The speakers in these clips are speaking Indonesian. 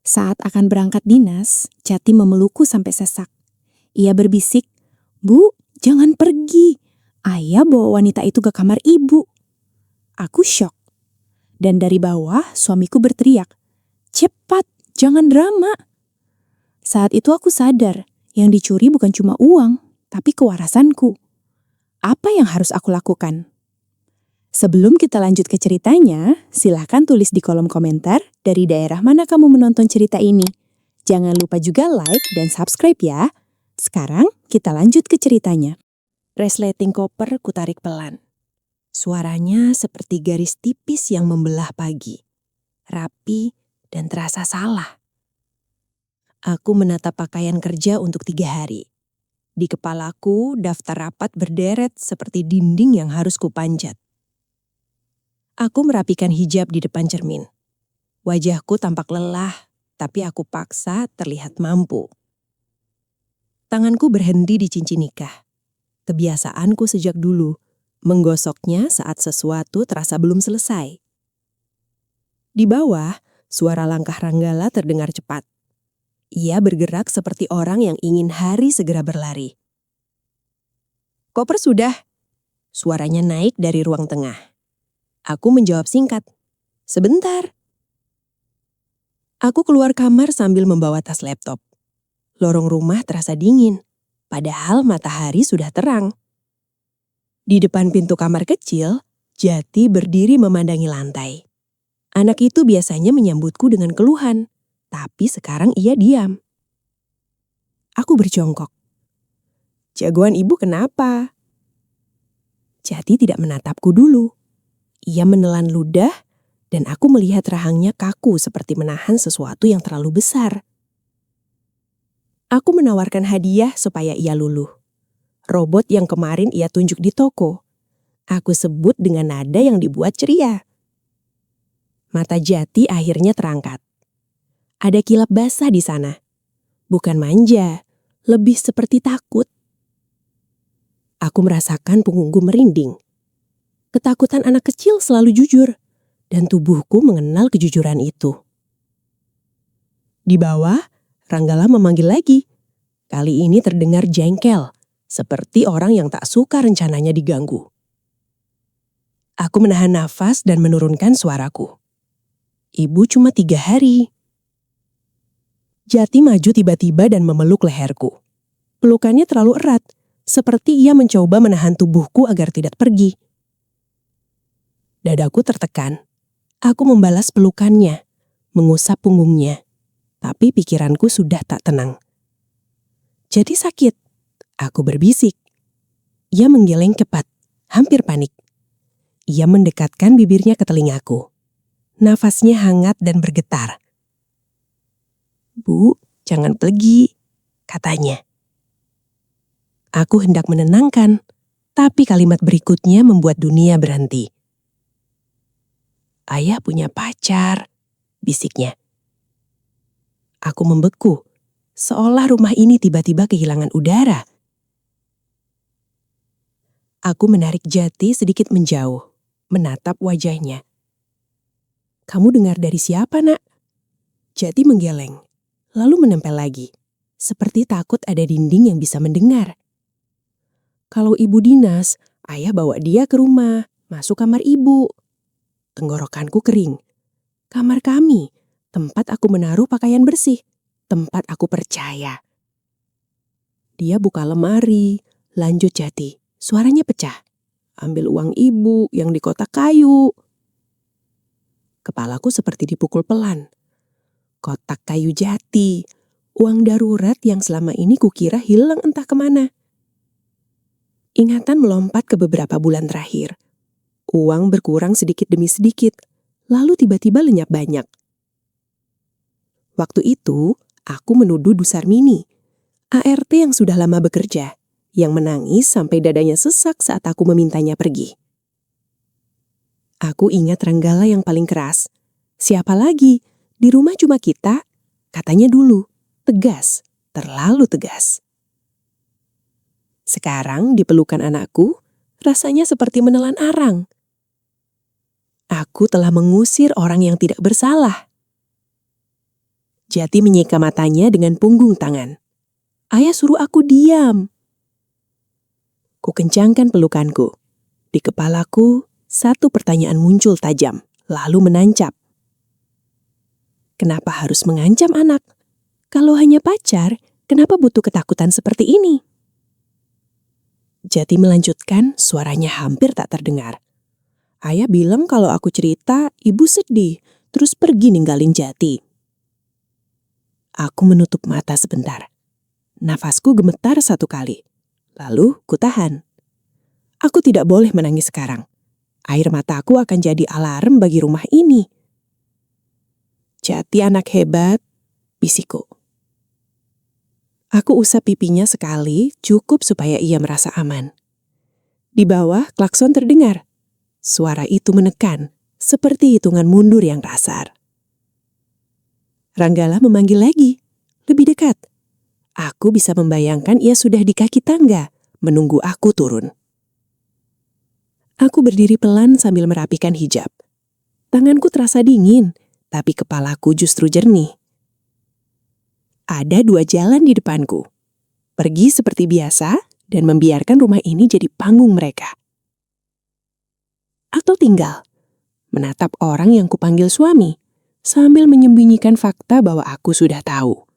Saat akan berangkat dinas, Jati memelukku sampai sesak. Ia berbisik, "Bu, jangan pergi. Ayah bawa wanita itu ke kamar ibu." Aku syok. Dan dari bawah suamiku berteriak, "Cepat, jangan drama." Saat itu aku sadar, yang dicuri bukan cuma uang, tapi kewarasanku. Apa yang harus aku lakukan? Sebelum kita lanjut ke ceritanya, silahkan tulis di kolom komentar dari daerah mana kamu menonton cerita ini. Jangan lupa juga like dan subscribe ya. Sekarang kita lanjut ke ceritanya. Resleting koper kutarik pelan. Suaranya seperti garis tipis yang membelah pagi. Rapi dan terasa salah. Aku menatap pakaian kerja untuk 3 hari. Di kepalaku daftar rapat berderet seperti dinding yang harus kupanjat. Aku merapikan hijab di depan cermin. Wajahku tampak lelah, tapi aku paksa terlihat mampu. Tanganku berhenti di cincin nikah. Kebiasaanku sejak dulu, menggosoknya saat sesuatu terasa belum selesai. Di bawah, suara langkah Ranggala terdengar cepat. Ia bergerak seperti orang yang ingin hari segera berlari. "Koper sudah," suaranya naik dari ruang tengah. Aku menjawab singkat, "Sebentar." Aku keluar kamar sambil membawa tas laptop. Lorong rumah terasa dingin, padahal matahari sudah terang. Di depan pintu kamar kecil, Jati berdiri memandangi lantai. Anak itu biasanya menyambutku dengan keluhan, tapi sekarang ia diam. Aku berjongkok. "Jagoan ibu kenapa?" Jati tidak menatapku dulu. Ia menelan ludah, dan aku melihat rahangnya kaku seperti menahan sesuatu yang terlalu besar. Aku menawarkan hadiah supaya ia luluh. Robot yang kemarin ia tunjuk di toko. Aku sebut dengan nada yang dibuat ceria. Mata Jati akhirnya terangkat. Ada kilap basah di sana. Bukan manja, lebih seperti takut. Aku merasakan punggungku merinding. Ketakutan anak kecil selalu jujur, dan tubuhku mengenal kejujuran itu. Di bawah, Ranggala memanggil lagi. Kali ini terdengar jengkel, seperti orang yang tak suka rencananya diganggu. Aku menahan nafas dan menurunkan suaraku. "Ibu cuma 3 hari." Jati maju tiba-tiba dan memeluk leherku. Pelukannya terlalu erat, seperti ia mencoba menahan tubuhku agar tidak pergi. Dadaku tertekan. Aku membalas pelukannya, mengusap punggungnya. Tapi pikiranku sudah tak tenang. "Jadi sakit?" Aku berbisik. Ia menggeleng cepat, hampir panik. Ia mendekatkan bibirnya ke telingaku. Nafasnya hangat dan bergetar. "Bu, jangan pergi," katanya. Aku hendak menenangkan, tapi kalimat berikutnya membuat dunia berhenti. "Ayah punya pacar," bisiknya. Aku membeku, seolah rumah ini tiba-tiba kehilangan udara. Aku menarik Jati sedikit menjauh, menatap wajahnya. "Kamu dengar dari siapa, Nak?" Jati menggeleng, lalu menempel lagi, seperti takut ada dinding yang bisa mendengar. "Kalau ibu dinas, ayah bawa dia ke rumah, masuk kamar ibu." Tenggorokanku kering. Kamar kami, tempat aku menaruh pakaian bersih, tempat aku percaya. Dia buka lemari, lanjut Jati. Suaranya pecah. "Ambil uang ibu yang di kotak kayu." Kepalaku seperti dipukul pelan. Kotak kayu Jati, uang darurat yang selama ini kukira hilang entah kemana. Ingatan melompat ke beberapa bulan terakhir. Uang berkurang sedikit demi sedikit, lalu tiba-tiba lenyap banyak. Waktu itu, aku menuduh Bu Sarmini, ART yang sudah lama bekerja, yang menangis sampai dadanya sesak saat aku memintanya pergi. Aku ingat Ranggala yang paling keras. "Siapa lagi? Di rumah cuma kita," katanya dulu. Tegas, terlalu tegas. Sekarang di pelukan anakku, rasanya seperti menelan arang. Aku telah mengusir orang yang tidak bersalah. Jati menyeka matanya dengan punggung tangan. Ayah suruh aku diam. Ku kencangkan pelukanku. Di kepalaku, satu pertanyaan muncul tajam, lalu menancap. Kenapa harus mengancam anak? Kalau hanya pacar, kenapa butuh ketakutan seperti ini? Jati melanjutkan, suaranya hampir tak terdengar. Ayah bilang kalau aku cerita, ibu sedih, terus pergi ninggalin Jati. Aku menutup mata sebentar. Nafasku gemetar satu kali. Lalu ku tahan. Aku tidak boleh menangis sekarang. Air mataku akan jadi alarm bagi rumah ini. Jati anak hebat, bisikku. Aku usap pipinya sekali, cukup supaya ia merasa aman. Di bawah, klakson terdengar. Suara itu menekan, seperti hitungan mundur yang kasar. Ranggala memanggil lagi, lebih dekat. Aku bisa membayangkan ia sudah di kaki tangga, menunggu aku turun. Aku berdiri pelan sambil merapikan hijab. Tanganku terasa dingin, tapi kepalaku justru jernih. Ada 2 jalan di depanku. Pergi seperti biasa dan membiarkan rumah ini jadi panggung mereka. Atau tinggal, menatap orang yang kupanggil suami, sambil menyembunyikan fakta bahwa aku sudah tahu.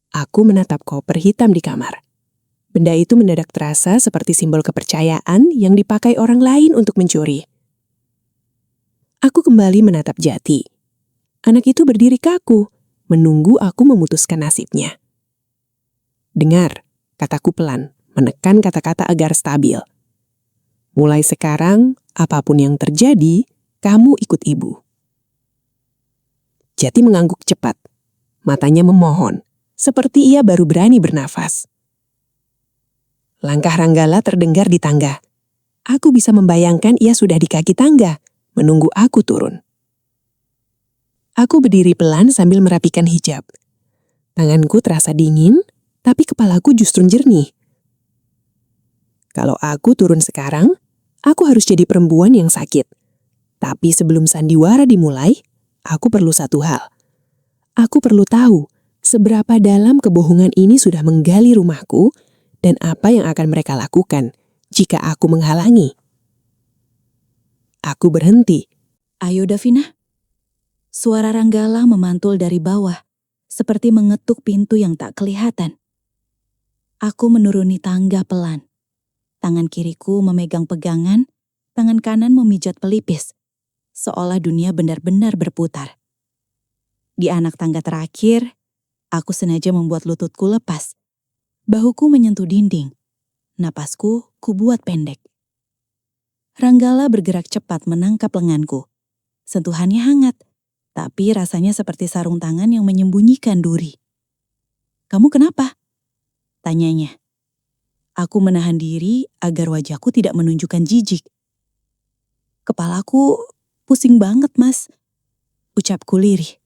Aku menatap koper hitam di kamar. Benda itu mendadak terasa seperti simbol kepercayaan yang dipakai orang lain untuk mencuri. Aku kembali menatap Jati. Anak itu berdiri kaku, menunggu aku memutuskan nasibnya. Dengar, kataku pelan, menekan kata-kata agar stabil. Mulai sekarang, apapun yang terjadi, kamu ikut ibu. Jati mengangguk cepat. Matanya memohon, seperti ia baru berani bernafas. Langkah Ranggala terdengar di tangga. Aku bisa membayangkan ia sudah di kaki tangga, menunggu aku turun. Aku berdiri pelan sambil merapikan hijab. Tanganku terasa dingin, tapi kepalaku justru jernih. Kalau aku turun sekarang, aku harus jadi perempuan yang sakit. Tapi sebelum sandiwara dimulai, aku perlu satu hal. Aku perlu tahu seberapa dalam kebohongan ini sudah menggali rumahku dan apa yang akan mereka lakukan jika aku menghalangi. Aku berhenti. Ayo Davina. Suara Ranggala memantul dari bawah, seperti mengetuk pintu yang tak kelihatan. Aku menuruni tangga pelan. Tangan kiriku memegang pegangan, tangan kanan memijat pelipis, seolah dunia benar-benar berputar. Di anak tangga terakhir, aku sengaja membuat lututku lepas. Bahuku menyentuh dinding. Napasku kubuat pendek. Ranggala bergerak cepat menangkap lenganku. Sentuhannya hangat, tapi rasanya seperti sarung tangan yang menyembunyikan duri. "Kamu kenapa?" tanyanya. Aku menahan diri agar wajahku tidak menunjukkan jijik. "Kepalaku pusing banget, Mas," ucapku lirih.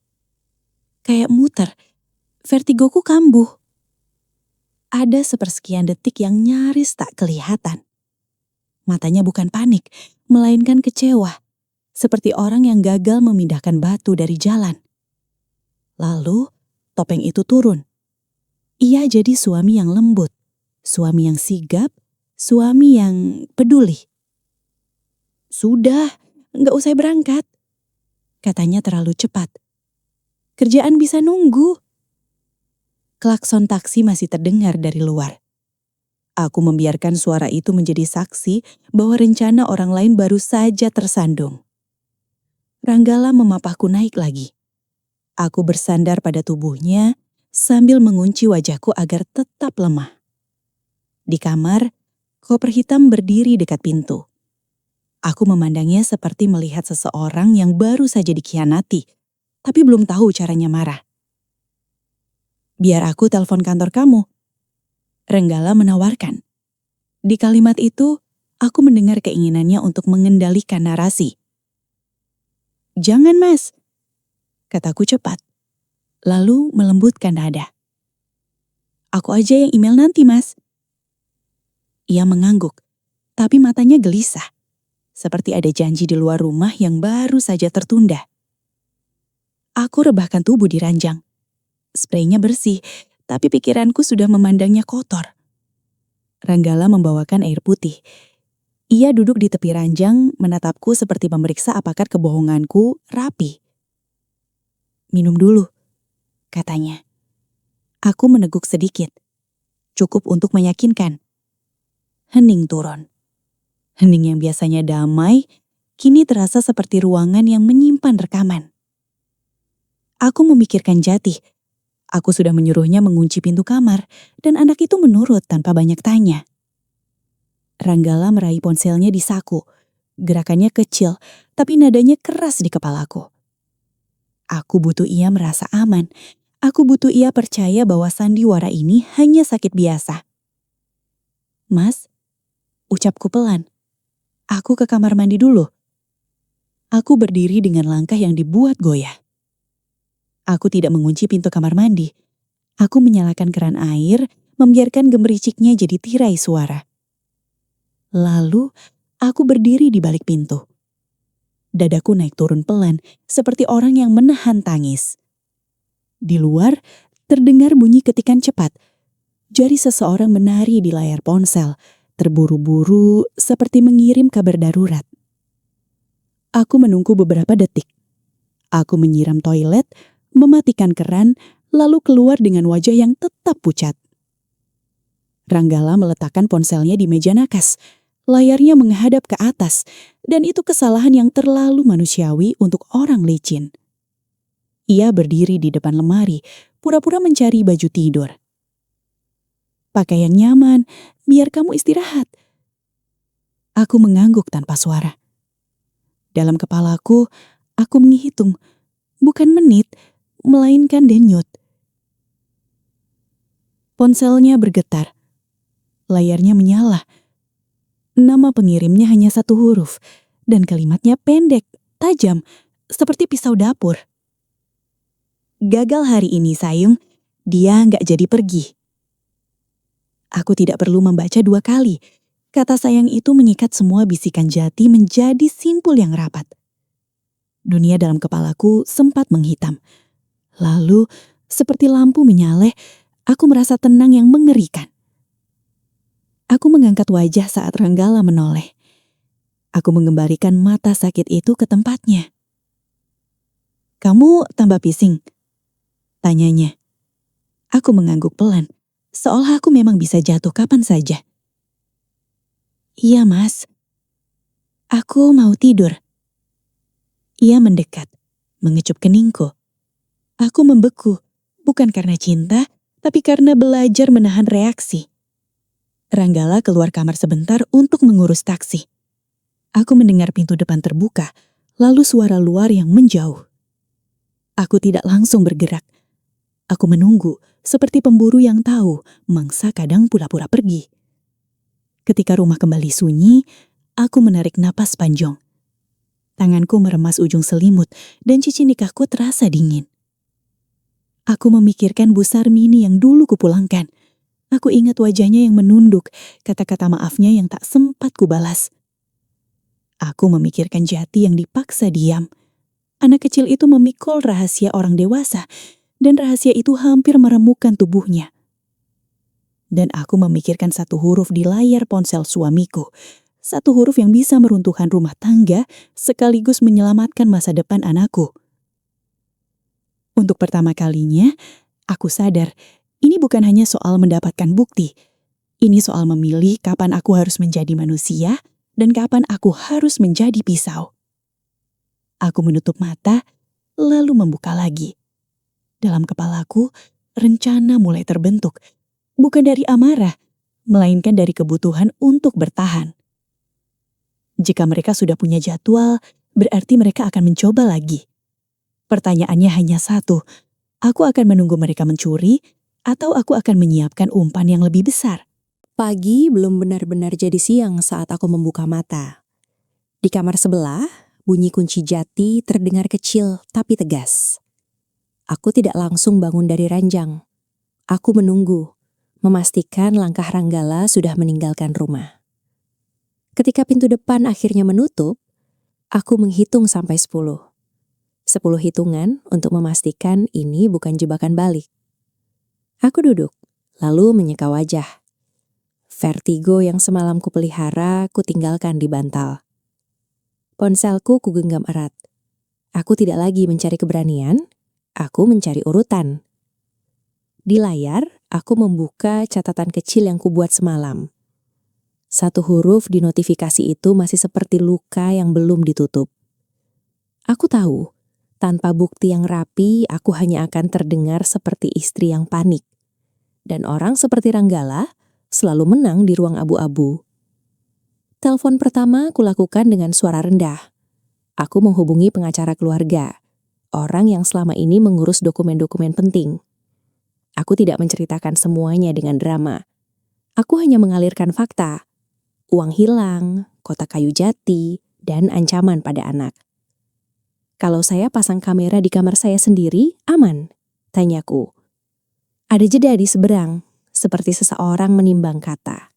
Kayak muter, vertigoku kambuh. Ada sepersekian detik yang nyaris tak kelihatan. Matanya bukan panik, melainkan kecewa. Seperti orang yang gagal memindahkan batu dari jalan. Lalu, topeng itu turun. Ia jadi suami yang lembut, suami yang sigap, suami yang peduli. "Sudah, nggak usah berangkat," katanya terlalu cepat. "Kerjaan bisa nunggu." Klakson taksi masih terdengar dari luar. Aku membiarkan suara itu menjadi saksi bahwa rencana orang lain baru saja tersandung. Ranggala memapahku naik lagi. Aku bersandar pada tubuhnya sambil mengunci wajahku agar tetap lemah. Di kamar, koper hitam berdiri dekat pintu. Aku memandangnya seperti melihat seseorang yang baru saja dikhianati, tapi belum tahu caranya marah. "Biar aku telepon kantor kamu," Ranggala menawarkan. Di kalimat itu, aku mendengar keinginannya untuk mengendalikan narasi. "Jangan, Mas," kataku cepat, lalu melembutkan nada. "Aku aja yang email nanti, Mas." Ia mengangguk, tapi matanya gelisah, seperti ada janji di luar rumah yang baru saja tertunda. Aku rebahkan tubuh di ranjang. Spraynya bersih, tapi pikiranku sudah memandangnya kotor. Ranggala membawakan air putih. Ia duduk di tepi ranjang, menatapku seperti memeriksa apakah kebohonganku rapi. "Minum dulu," katanya. Aku meneguk sedikit. Cukup untuk meyakinkan. Hening turun. Hening yang biasanya damai, kini terasa seperti ruangan yang menyimpan rekaman. Aku memikirkan Jati. Aku sudah menyuruhnya mengunci pintu kamar, dan anak itu menurut tanpa banyak tanya. Ranggala meraih ponselnya di saku. Gerakannya kecil, tapi nadanya keras di kepalaku. Aku butuh ia merasa aman. Aku butuh ia percaya bahwa sandiwara ini hanya sakit biasa. "Mas," ucapku pelan. "Aku ke kamar mandi dulu." Aku berdiri dengan langkah yang dibuat goyah. Aku tidak mengunci pintu kamar mandi. Aku menyalakan keran air, membiarkan gemericiknya jadi tirai suara. Lalu, aku berdiri di balik pintu. Dadaku naik turun pelan, seperti orang yang menahan tangis. Di luar, terdengar bunyi ketikan cepat. Jari seseorang menari di layar ponsel, terburu-buru seperti mengirim kabar darurat. Aku menunggu beberapa detik. Aku menyiram toilet, mematikan keran, lalu keluar dengan wajah yang tetap pucat. Ranggala meletakkan ponselnya di meja nakas. Layarnya menghadap ke atas, dan itu kesalahan yang terlalu manusiawi untuk orang licin. Ia berdiri di depan lemari, pura-pura mencari baju tidur. "Pakai yang nyaman, biar kamu istirahat." Aku mengangguk tanpa suara. Dalam kepalaku, aku menghitung, bukan menit, melainkan denyut. Ponselnya bergetar. Layarnya menyala. Nama pengirimnya hanya satu huruf, dan kalimatnya pendek, tajam, seperti pisau dapur. "Gagal hari ini, Sayung. Dia nggak jadi pergi." Aku tidak perlu membaca 2 kali. Kata sayang itu mengikat semua bisikan Jati menjadi simpul yang rapat. Dunia dalam kepalaku sempat menghitam. Lalu, seperti lampu menyaleh, aku merasa tenang yang mengerikan. Aku mengangkat wajah saat Ranggala menoleh. Aku mengembalikan mata sakit itu ke tempatnya. "Kamu tambah pising?" tanyanya. Aku mengangguk pelan, seolah aku memang bisa jatuh kapan saja. "Iya, Mas. Aku mau tidur." Ia mendekat, mengecup keningku. Aku membeku, bukan karena cinta, tapi karena belajar menahan reaksi. Ranggala keluar kamar sebentar untuk mengurus taksi. Aku mendengar pintu depan terbuka, lalu suara luar yang menjauh. Aku tidak langsung bergerak. Aku menunggu, seperti pemburu yang tahu mangsa kadang pura-pura pergi. Ketika rumah kembali sunyi, aku menarik napas panjang. Tanganku meremas ujung selimut dan cincin nikahku terasa dingin. Aku memikirkan Bu Sarmini yang dulu kupulangkan. Aku ingat wajahnya yang menunduk, kata-kata maafnya yang tak sempat kubalas. Aku memikirkan Jati yang dipaksa diam. Anak kecil itu memikul rahasia orang dewasa, dan rahasia itu hampir meremukkan tubuhnya. Dan aku memikirkan satu huruf di layar ponsel suamiku. Satu huruf yang bisa meruntuhkan rumah tangga, sekaligus menyelamatkan masa depan anakku. Untuk pertama kalinya, aku sadar, ini bukan hanya soal mendapatkan bukti. Ini soal memilih kapan aku harus menjadi manusia dan kapan aku harus menjadi pisau. Aku menutup mata, lalu membuka lagi. Dalam kepalaku, rencana mulai terbentuk. Bukan dari amarah, melainkan dari kebutuhan untuk bertahan. Jika mereka sudah punya jadwal, berarti mereka akan mencoba lagi. Pertanyaannya hanya satu, aku akan menunggu mereka mencuri, atau aku akan menyiapkan umpan yang lebih besar. Pagi belum benar-benar jadi siang saat aku membuka mata. Di kamar sebelah, bunyi kunci Jati terdengar kecil tapi tegas. Aku tidak langsung bangun dari ranjang. Aku menunggu, memastikan langkah Ranggala sudah meninggalkan rumah. Ketika pintu depan akhirnya menutup, aku menghitung sampai 10. 10 hitungan untuk memastikan ini bukan jebakan balik. Aku duduk, lalu menyeka wajah. Vertigo yang semalam kupelihara kutinggalkan di bantal. Ponselku kugenggam erat. Aku tidak lagi mencari keberanian, aku mencari urutan. Di layar, aku membuka catatan kecil yang kubuat semalam. Satu huruf di notifikasi itu masih seperti luka yang belum ditutup. Aku tahu, tanpa bukti yang rapi, aku hanya akan terdengar seperti istri yang panik. Dan orang seperti Ranggala selalu menang di ruang abu-abu. Telepon pertama kulakukan dengan suara rendah. Aku menghubungi pengacara keluarga, orang yang selama ini mengurus dokumen-dokumen penting. Aku tidak menceritakan semuanya dengan drama. Aku hanya mengalirkan fakta. Uang hilang, kotak kayu jati, dan ancaman pada anak. Kalau saya pasang kamera di kamar saya sendiri, aman? Tanyaku. Ada jeda di seberang, seperti seseorang menimbang kata.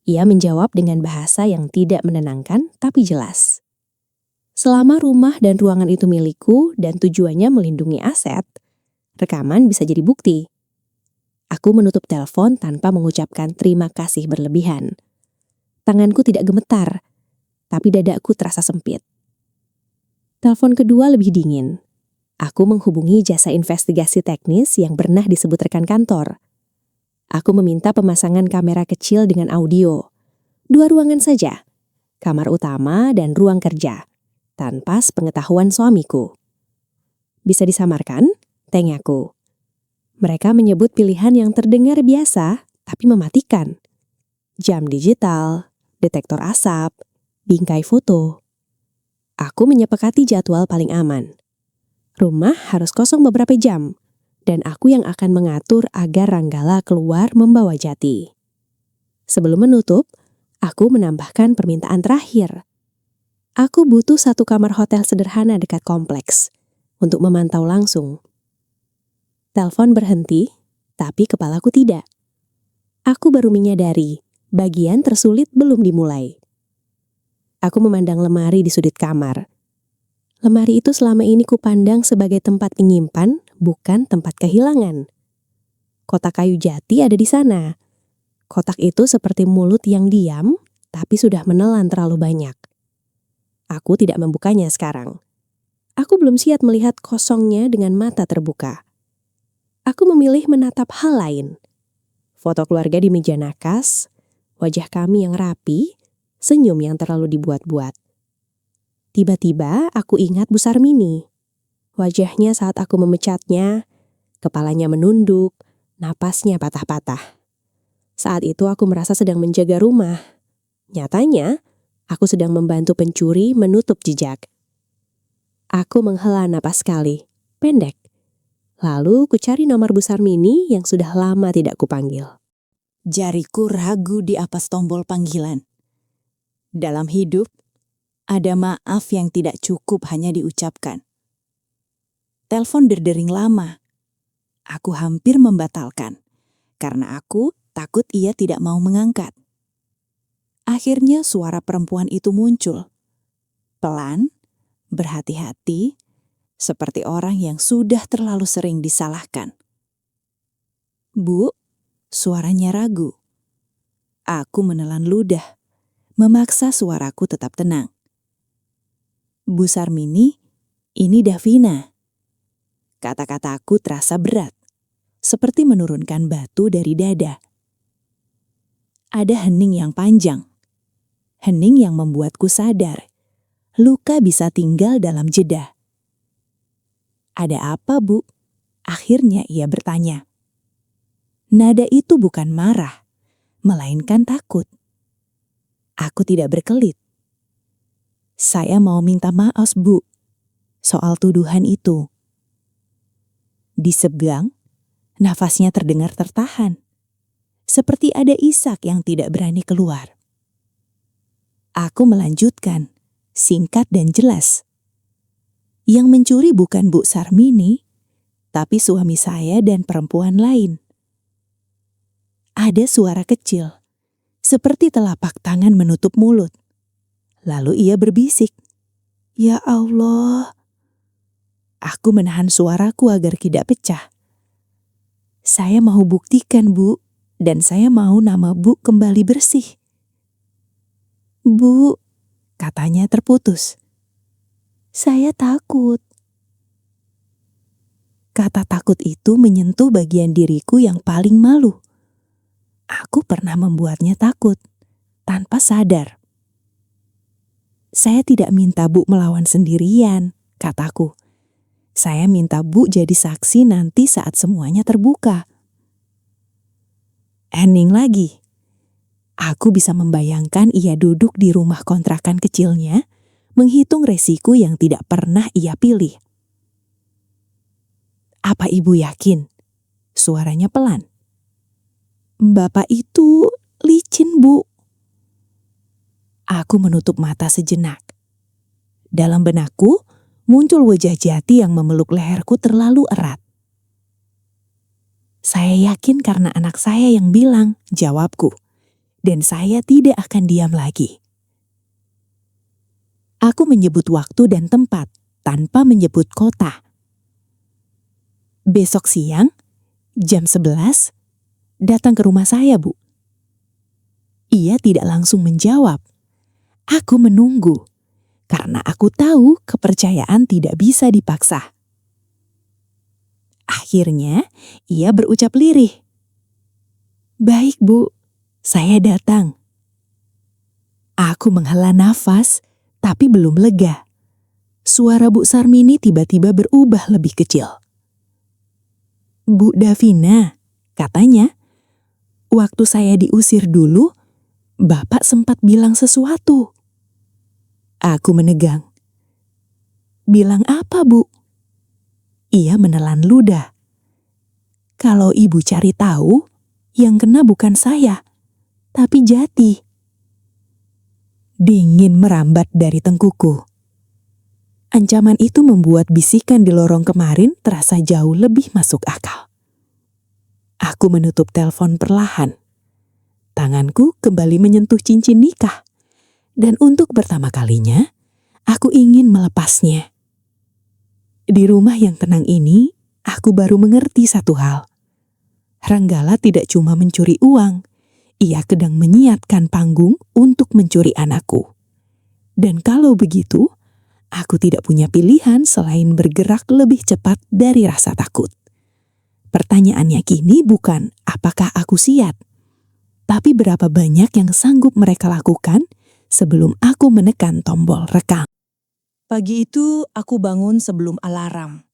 Ia menjawab dengan bahasa yang tidak menenangkan tapi jelas. Selama rumah dan ruangan itu milikku dan tujuannya melindungi aset, rekaman bisa jadi bukti. Aku menutup telepon tanpa mengucapkan terima kasih berlebihan. Tanganku tidak gemetar, tapi dadaku terasa sempit. Telepon kedua lebih dingin. Aku menghubungi jasa investigasi teknis yang pernah disebut rekan kantor. Aku meminta pemasangan kamera kecil dengan audio. 2 ruangan saja, kamar utama dan ruang kerja, tanpa sepengetahuan suamiku. Bisa disamarkan? Tanyaku. Mereka menyebut pilihan yang terdengar biasa, tapi mematikan. Jam digital, detektor asap, bingkai foto. Aku menyepakati jadwal paling aman. Rumah harus kosong beberapa jam, dan aku yang akan mengatur agar Ranggala keluar membawa Jati. Sebelum menutup, aku menambahkan permintaan terakhir. Aku butuh 1 kamar hotel sederhana dekat kompleks, untuk memantau langsung. Telepon berhenti, tapi kepalaku tidak. Aku baru menyadari, bagian tersulit belum dimulai. Aku memandang lemari di sudut kamar. Lemari itu selama ini kupandang sebagai tempat menyimpan, bukan tempat kehilangan. Kotak kayu jati ada di sana. Kotak itu seperti mulut yang diam, tapi sudah menelan terlalu banyak. Aku tidak membukanya sekarang. Aku belum siap melihat kosongnya dengan mata terbuka. Aku memilih menatap hal lain. Foto keluarga di meja nakas, wajah kami yang rapi, senyum yang terlalu dibuat-buat. Tiba-tiba aku ingat Bu Sarmini. Wajahnya saat aku memecatnya, kepalanya menunduk, napasnya patah-patah. Saat itu aku merasa sedang menjaga rumah. Nyatanya, aku sedang membantu pencuri menutup jejak. Aku menghela napas sekali, pendek. Lalu kucari nomor Bu Sarmini yang sudah lama tidak kupanggil. Jariku ragu di atas tombol panggilan. Dalam hidup, ada maaf yang tidak cukup hanya diucapkan. Telepon berdering lama. Aku hampir membatalkan, karena aku takut ia tidak mau mengangkat. Akhirnya suara perempuan itu muncul. Pelan, berhati-hati, seperti orang yang sudah terlalu sering disalahkan. Bu, suaranya ragu. Aku menelan ludah, memaksa suaraku tetap tenang. Bu Sarmini, ini Davina. Kata-kataku terasa berat, seperti menurunkan batu dari dada. Ada hening yang panjang. Hening yang membuatku sadar, luka bisa tinggal dalam jeda. Ada apa, Bu? Akhirnya ia bertanya. Nada itu bukan marah, melainkan takut. Aku tidak berkelit. Saya mau minta maaf, Bu, soal tuduhan itu. Disegang, nafasnya terdengar tertahan. Seperti ada isak yang tidak berani keluar. Aku melanjutkan, singkat dan jelas. Yang mencuri bukan Bu Sarmini, tapi suami saya dan perempuan lain. Ada suara kecil, seperti telapak tangan menutup mulut. Lalu ia berbisik, "Ya Allah." Aku menahan suaraku agar tidak pecah. Saya mau buktikan, Bu, dan saya mau nama Bu kembali bersih. Bu, katanya terputus. Saya takut. Kata takut itu menyentuh bagian diriku yang paling malu. Aku pernah membuatnya takut, tanpa sadar. Saya tidak minta Bu melawan sendirian, kataku. Saya minta Bu jadi saksi nanti saat semuanya terbuka. Hening lagi. Aku bisa membayangkan ia duduk di rumah kontrakan kecilnya, menghitung resiko yang tidak pernah ia pilih. Apa Ibu yakin? Suaranya pelan. Bapak itu licin, Bu. Aku menutup mata sejenak. Dalam benakku, muncul wajah Jati yang memeluk leherku terlalu erat. Saya yakin karena anak saya yang bilang, jawabku. Dan saya tidak akan diam lagi. Aku menyebut waktu dan tempat, tanpa menyebut kota. Besok siang, jam 11, datang ke rumah saya, Bu. Ia tidak langsung menjawab. Aku menunggu. Karena aku tahu kepercayaan tidak bisa dipaksa. Akhirnya, ia berucap lirih. Baik, Bu, saya datang. Aku menghela nafas, tapi belum lega. Suara Bu Sarmini tiba-tiba berubah lebih kecil. Bu Davina, katanya, waktu saya diusir dulu, Bapak sempat bilang sesuatu. Aku menegang. Bilang apa, Bu? Ia menelan ludah. Kalau Ibu cari tahu, yang kena bukan saya, tapi Jati. Dingin merambat dari tengkuku. Ancaman itu membuat bisikan di lorong kemarin terasa jauh lebih masuk akal. Aku menutup telepon perlahan. Tanganku kembali menyentuh cincin nikah. Dan untuk pertama kalinya, aku ingin melepasnya. Di rumah yang tenang ini, aku baru mengerti satu hal. Ranggala tidak cuma mencuri uang, ia sedang menyiapkan panggung untuk mencuri anakku. Dan kalau begitu, aku tidak punya pilihan selain bergerak lebih cepat dari rasa takut. Pertanyaannya kini bukan apakah aku siap, tapi berapa banyak yang sanggup mereka lakukan sebelum aku menekan tombol rekam. Pagi itu aku bangun sebelum alarm.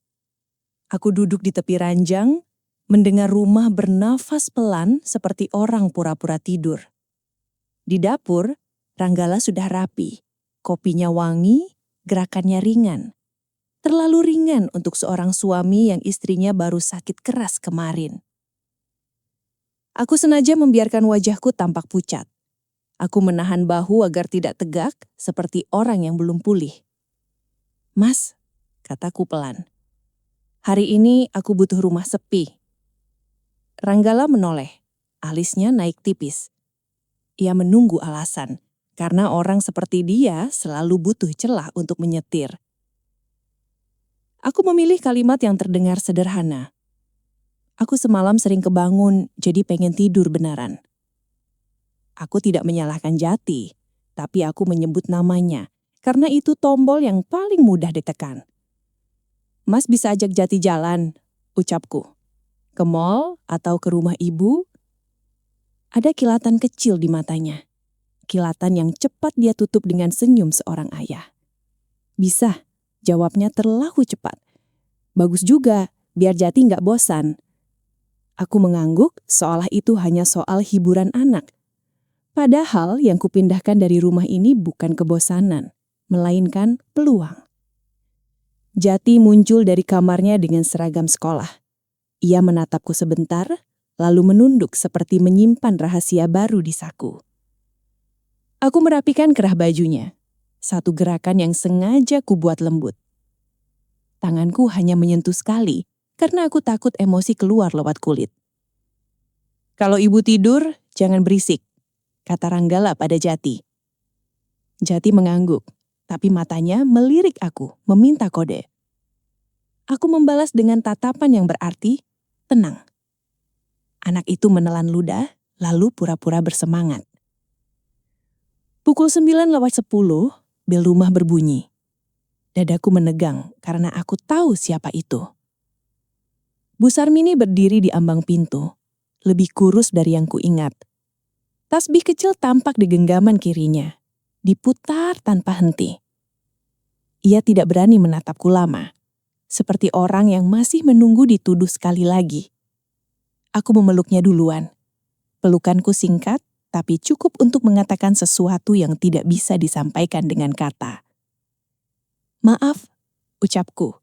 Aku duduk di tepi ranjang, mendengar rumah bernafas pelan seperti orang pura-pura tidur. Di dapur, Ranggala sudah rapi, kopinya wangi, gerakannya ringan. Terlalu ringan untuk seorang suami yang istrinya baru sakit keras kemarin. Aku sengaja membiarkan wajahku tampak pucat. Aku menahan bahu agar tidak tegak seperti orang yang belum pulih. Mas, kataku pelan. Hari ini aku butuh rumah sepi. Ranggala menoleh, alisnya naik tipis. Ia menunggu alasan, karena orang seperti dia selalu butuh celah untuk menyetir. Aku memilih kalimat yang terdengar sederhana. Aku semalam sering kebangun, jadi pengen tidur benaran. Aku tidak menyalahkan Jati, tapi aku menyebut namanya, karena itu tombol yang paling mudah ditekan. Mas bisa ajak Jati jalan, ucapku. Ke mall atau ke rumah ibu? Ada kilatan kecil di matanya. Kilatan yang cepat dia tutup dengan senyum seorang ayah. Bisa, jawabnya terlalu cepat. Bagus juga, biar Jati nggak bosan. Aku mengangguk seolah itu hanya soal hiburan anak. Padahal yang kupindahkan dari rumah ini bukan kebosanan, melainkan peluang. Jati muncul dari kamarnya dengan seragam sekolah. Ia menatapku sebentar, lalu menunduk seperti menyimpan rahasia baru di saku. Aku merapikan kerah bajunya, satu gerakan yang sengaja kubuat lembut. Tanganku hanya menyentuh sekali, karena aku takut emosi keluar lewat kulit. Kalau ibu tidur, jangan berisik, kata Ranggala pada Jati. Jati mengangguk, tapi matanya melirik aku, meminta kode. Aku membalas dengan tatapan yang berarti, tenang. Anak itu menelan ludah, lalu pura-pura bersemangat. Pukul 9:10, bel rumah berbunyi. Dadaku menegang karena aku tahu siapa itu. Bu Sarmini berdiri di ambang pintu, lebih kurus dari yang kuingat. Tasbih kecil tampak di genggaman kirinya, diputar tanpa henti. Ia tidak berani menatapku lama, seperti orang yang masih menunggu dituduh sekali lagi. Aku memeluknya duluan. Pelukanku singkat, tapi cukup untuk mengatakan sesuatu yang tidak bisa disampaikan dengan kata. Maaf, ucapku.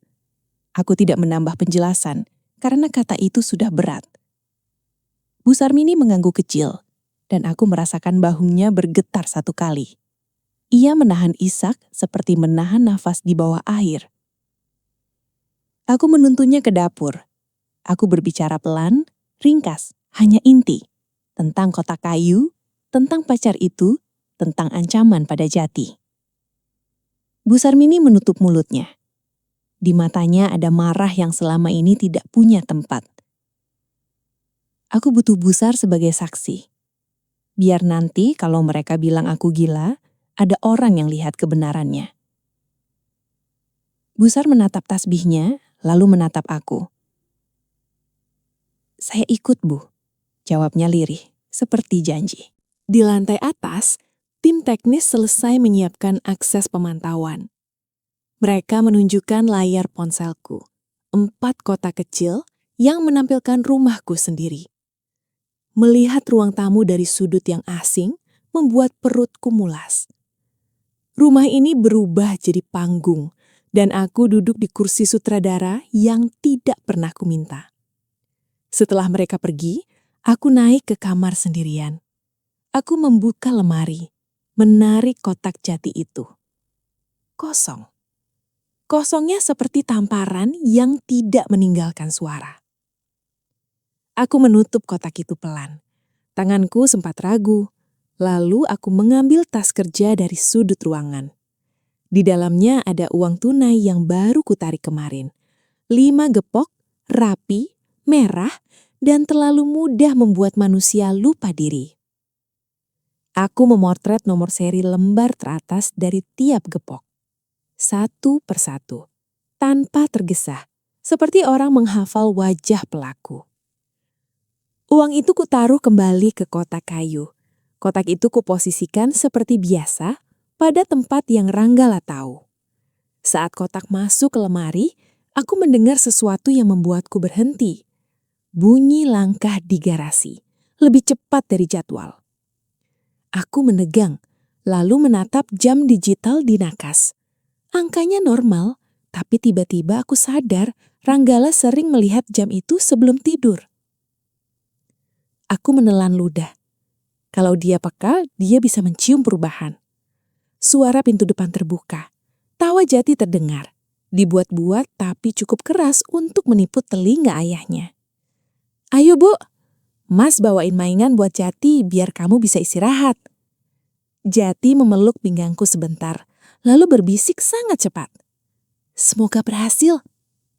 Aku tidak menambah penjelasan, karena kata itu sudah berat. Bu Sarmini mengangguk kecil, dan aku merasakan bahunya bergetar satu kali. Ia menahan isak seperti menahan nafas di bawah air. Aku menuntunnya ke dapur. Aku berbicara pelan, ringkas, hanya inti. Tentang kotak kayu, tentang pacar itu, tentang ancaman pada Jati. Bu Sarmini menutup mulutnya. Di matanya ada marah yang selama ini tidak punya tempat. Aku butuh Bu Sar sebagai saksi. Biar nanti kalau mereka bilang aku gila, ada orang yang lihat kebenarannya. Bu Sar menatap tasbihnya, lalu menatap aku. Saya ikut, Bu, jawabnya lirih, seperti janji. Di lantai atas, tim teknis selesai menyiapkan akses pemantauan. Mereka menunjukkan layar ponselku, 4 kotak kecil yang menampilkan rumahku sendiri. Melihat ruang tamu dari sudut yang asing membuat perutku mulas. Rumah ini berubah jadi panggung, dan aku duduk di kursi sutradara yang tidak pernah kuminta. Setelah mereka pergi, aku naik ke kamar sendirian. Aku membuka lemari, menarik kotak Jati itu. Kosong. Kosongnya seperti tamparan yang tidak meninggalkan suara. Aku menutup kotak itu pelan. Tanganku sempat ragu. Lalu aku mengambil tas kerja dari sudut ruangan. Di dalamnya ada uang tunai yang baru kutarik kemarin. 5 gepok, rapi, merah, dan terlalu mudah membuat manusia lupa diri. Aku memotret nomor seri lembar teratas dari tiap gepok. Satu persatu, tanpa tergesa, seperti orang menghafal wajah pelaku. Uang itu kutaruh kembali ke kotak kayu. Kotak itu kuposisikan seperti biasa pada tempat yang Ranggala tahu. Saat kotak masuk ke lemari, aku mendengar sesuatu yang membuatku berhenti. Bunyi langkah di garasi, lebih cepat dari jadwal. Aku menegang, lalu menatap jam digital di nakas. Angkanya normal, tapi tiba-tiba aku sadar Ranggala sering melihat jam itu sebelum tidur. Aku menelan ludah. Kalau dia peka, dia bisa mencium perubahan. Suara pintu depan terbuka. Tawa Jati terdengar. Dibuat-buat tapi cukup keras untuk menipu telinga ayahnya. Ayo, Bu. Mas bawain mainan buat Jati biar kamu bisa istirahat. Jati memeluk pinggangku sebentar, lalu berbisik sangat cepat. Semoga berhasil,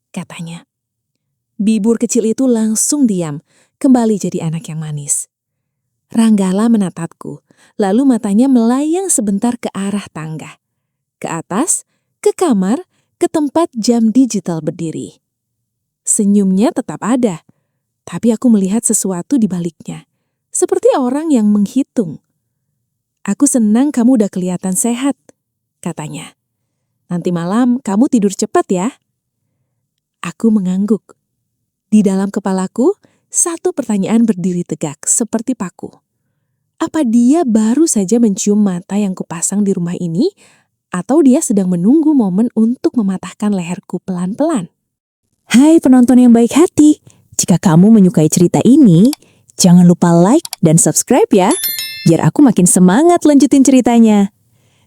katanya. Bibur kecil itu langsung diam, kembali jadi anak yang manis. Ranggala menatapku, lalu matanya melayang sebentar ke arah tangga. Ke atas, ke kamar, ke tempat jam digital berdiri. Senyumnya tetap ada, tapi aku melihat sesuatu di baliknya. Seperti orang yang menghitung. Aku senang kamu udah kelihatan sehat, katanya. Nanti malam kamu tidur cepat ya. Aku mengangguk. Di dalam kepalaku, satu pertanyaan berdiri tegak seperti paku. Apa dia baru saja mencium mata yang kupasang di rumah ini, atau dia sedang menunggu momen untuk mematahkan leherku pelan-pelan? Hai penonton yang baik hati, jika kamu menyukai cerita ini, jangan lupa like dan subscribe ya, biar aku makin semangat lanjutin ceritanya.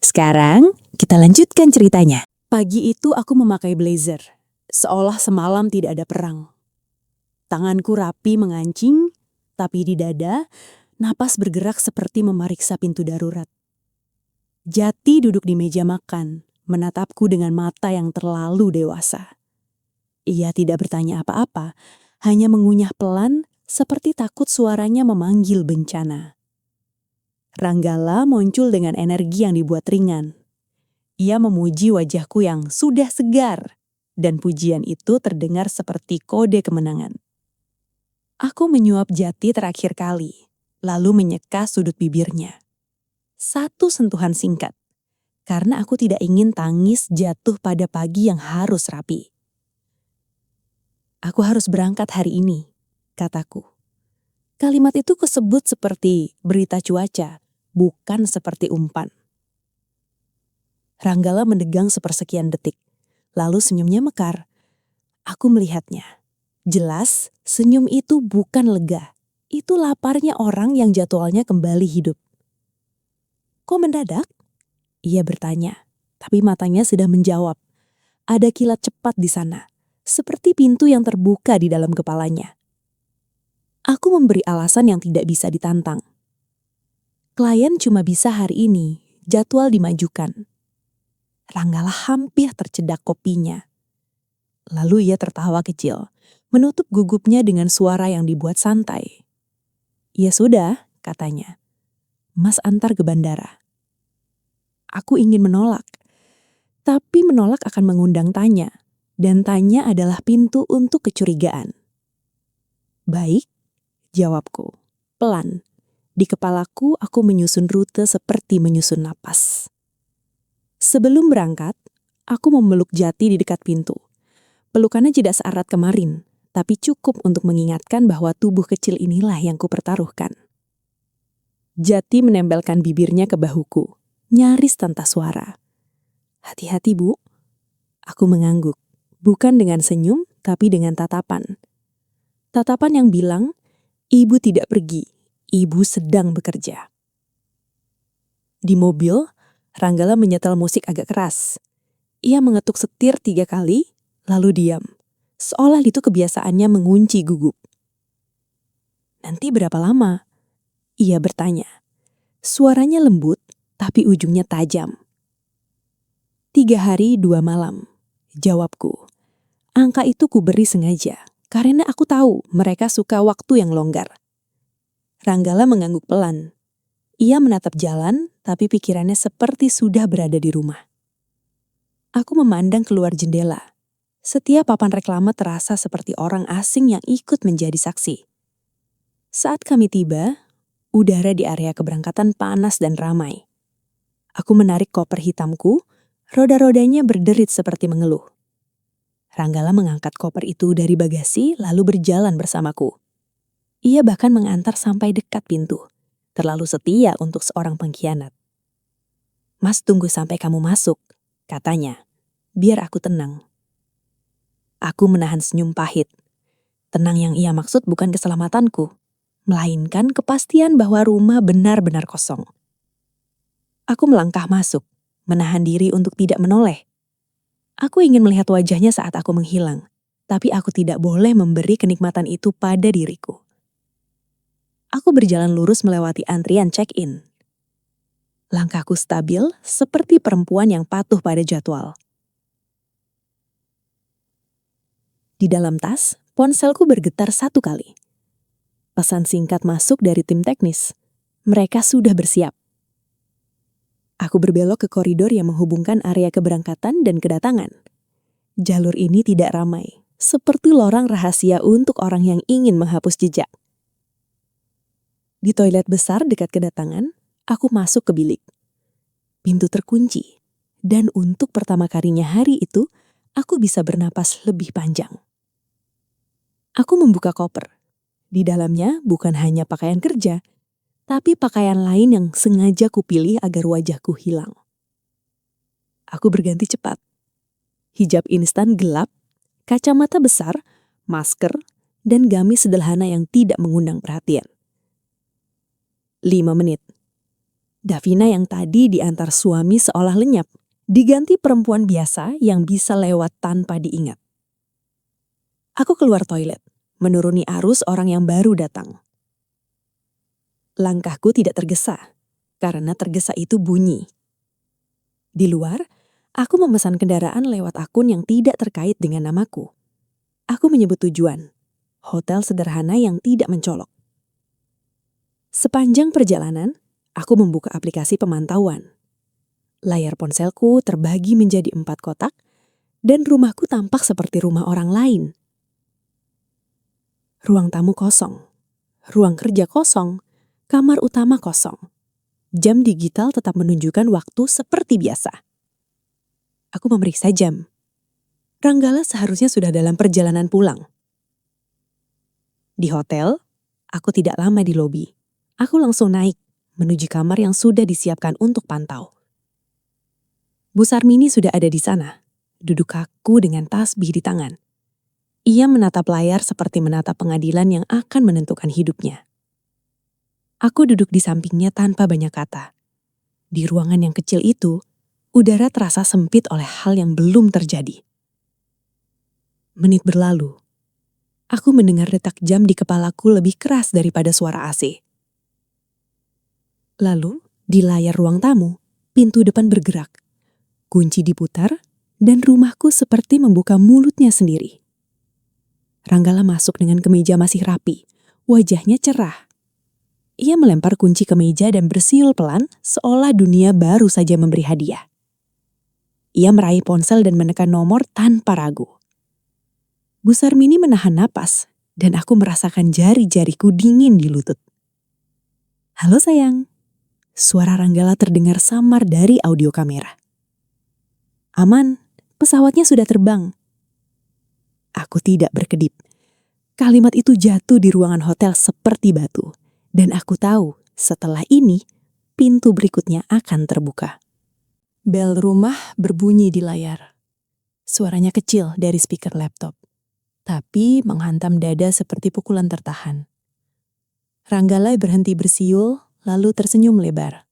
Sekarang, kita lanjutkan ceritanya. Pagi itu aku memakai blazer, seolah semalam tidak ada perang. Tanganku rapi mengancing, tapi di dada, napas bergerak seperti memeriksa pintu darurat. Jati duduk di meja makan, menatapku dengan mata yang terlalu dewasa. Ia tidak bertanya apa-apa, hanya mengunyah pelan seperti takut suaranya memanggil bencana. Ranggala muncul dengan energi yang dibuat ringan. Ia memuji wajahku yang sudah segar, dan pujian itu terdengar seperti kode kemenangan. Aku menyuap Jati terakhir kali, lalu menyeka sudut bibirnya. Satu sentuhan singkat, karena aku tidak ingin tangis jatuh pada pagi yang harus rapi. Aku harus berangkat hari ini, kataku. Kalimat itu kusebut seperti berita cuaca, bukan seperti umpan. Ranggala mendegang sepersekian detik, lalu senyumnya mekar. Aku melihatnya. Jelas, senyum itu bukan lega. Itu laparnya orang yang jadwalnya kembali hidup. Kok mendadak? Ia bertanya, tapi matanya sudah menjawab. Ada kilat cepat di sana, seperti pintu yang terbuka di dalam kepalanya. Aku memberi alasan yang tidak bisa ditantang. Klien cuma bisa hari ini, jadwal dimajukan. Ranggala hampir tercedak kopinya. Lalu ia tertawa kecil, menutup gugupnya dengan suara yang dibuat santai. Ya sudah, katanya. Mas antar ke bandara. Aku ingin menolak, tapi menolak akan mengundang tanya, dan tanya adalah pintu untuk kecurigaan. Baik, jawabku, pelan. Di kepalaku aku menyusun rute seperti menyusun napas. Sebelum berangkat, aku memeluk Jati di dekat pintu. Pelukannya tidak seerat kemarin, tapi cukup untuk mengingatkan bahwa tubuh kecil inilah yang kupertaruhkan. Jati menempelkan bibirnya ke bahuku, nyaris tanpa suara. Hati-hati, Bu. Aku mengangguk, bukan dengan senyum, tapi dengan tatapan. Tatapan yang bilang, ibu tidak pergi, ibu sedang bekerja. Di mobil, Ranggala menyetel musik agak keras. Ia mengetuk setir 3 kali, lalu diam. Seolah itu kebiasaannya mengunci gugup. Nanti berapa lama? Ia bertanya. Suaranya lembut, tapi ujungnya tajam. 3 hari 2 malam, jawabku. Angka itu kuberi sengaja, karena aku tahu mereka suka waktu yang longgar. Ranggala mengangguk pelan. Ia menatap jalan, tapi pikirannya seperti sudah berada di rumah. Aku memandang keluar jendela. Setiap papan reklame terasa seperti orang asing yang ikut menjadi saksi. Saat kami tiba, udara di area keberangkatan panas dan ramai. Aku menarik koper hitamku, roda-rodanya berderit seperti mengeluh. Ranggala mengangkat koper itu dari bagasi lalu berjalan bersamaku. Ia bahkan mengantar sampai dekat pintu. Terlalu setia untuk seorang pengkhianat. Mas tunggu sampai kamu masuk, katanya. Biar aku tenang. Aku menahan senyum pahit. Tenang yang ia maksud bukan keselamatanku, melainkan kepastian bahwa rumah benar-benar kosong. Aku melangkah masuk, menahan diri untuk tidak menoleh. Aku ingin melihat wajahnya saat aku menghilang, tapi aku tidak boleh memberi kenikmatan itu pada diriku. Aku berjalan lurus melewati antrian check-in. Langkahku stabil seperti perempuan yang patuh pada jadwal. Di dalam tas, ponselku bergetar 1 kali. Pesan singkat masuk dari tim teknis. Mereka sudah bersiap. Aku berbelok ke koridor yang menghubungkan area keberangkatan dan kedatangan. Jalur ini tidak ramai, seperti lorong rahasia untuk orang yang ingin menghapus jejak. Di toilet besar dekat kedatangan, aku masuk ke bilik. Pintu terkunci, dan untuk pertama kalinya hari itu, aku bisa bernapas lebih panjang. Aku membuka koper. Di dalamnya bukan hanya pakaian kerja, tapi pakaian lain yang sengaja kupilih agar wajahku hilang. Aku berganti cepat. Hijab instan gelap, kacamata besar, masker, dan gamis sederhana yang tidak mengundang perhatian. 5 menit. Davina yang tadi diantar suami seolah lenyap, diganti perempuan biasa yang bisa lewat tanpa diingat. Aku keluar toilet, menuruni arus orang yang baru datang. Langkahku tidak tergesa, karena tergesa itu bunyi. Di luar, aku memesan kendaraan lewat akun yang tidak terkait dengan namaku. Aku menyebut tujuan, hotel sederhana yang tidak mencolok. Sepanjang perjalanan, aku membuka aplikasi pemantauan. Layar ponselku terbagi menjadi 4 kotak, dan rumahku tampak seperti rumah orang lain. Ruang tamu kosong, ruang kerja kosong, kamar utama kosong. Jam digital tetap menunjukkan waktu seperti biasa. Aku memeriksa jam. Ranggala seharusnya sudah dalam perjalanan pulang. Di hotel, aku tidak lama di lobi. Aku langsung naik menuju kamar yang sudah disiapkan untuk pantau. Bu Sarmini sudah ada di sana, duduk kaku dengan tasbih di tangan. Ia menatap layar seperti menatap pengadilan yang akan menentukan hidupnya. Aku duduk di sampingnya tanpa banyak kata. Di ruangan yang kecil itu, udara terasa sempit oleh hal yang belum terjadi. Menit berlalu. Aku mendengar detak jam di kepalaku lebih keras daripada suara AC. Lalu, di layar ruang tamu, pintu depan bergerak. Kunci diputar, dan rumahku seperti membuka mulutnya sendiri. Ranggala masuk dengan kemeja masih rapi, wajahnya cerah. Ia melempar kunci ke meja dan bersiul pelan seolah dunia baru saja memberi hadiah. Ia meraih ponsel dan menekan nomor tanpa ragu. Bu Sarmini menahan napas dan aku merasakan jari-jariku dingin di lutut. "Halo sayang," suara Ranggala terdengar samar dari audio kamera. "Aman, pesawatnya sudah terbang." Aku tidak berkedip. Kalimat itu jatuh di ruangan hotel seperti batu. Dan aku tahu setelah ini pintu berikutnya akan terbuka. Bel rumah berbunyi di layar. Suaranya kecil dari speaker laptop. Tapi menghantam dada seperti pukulan tertahan. Ranggala berhenti bersiul lalu tersenyum lebar.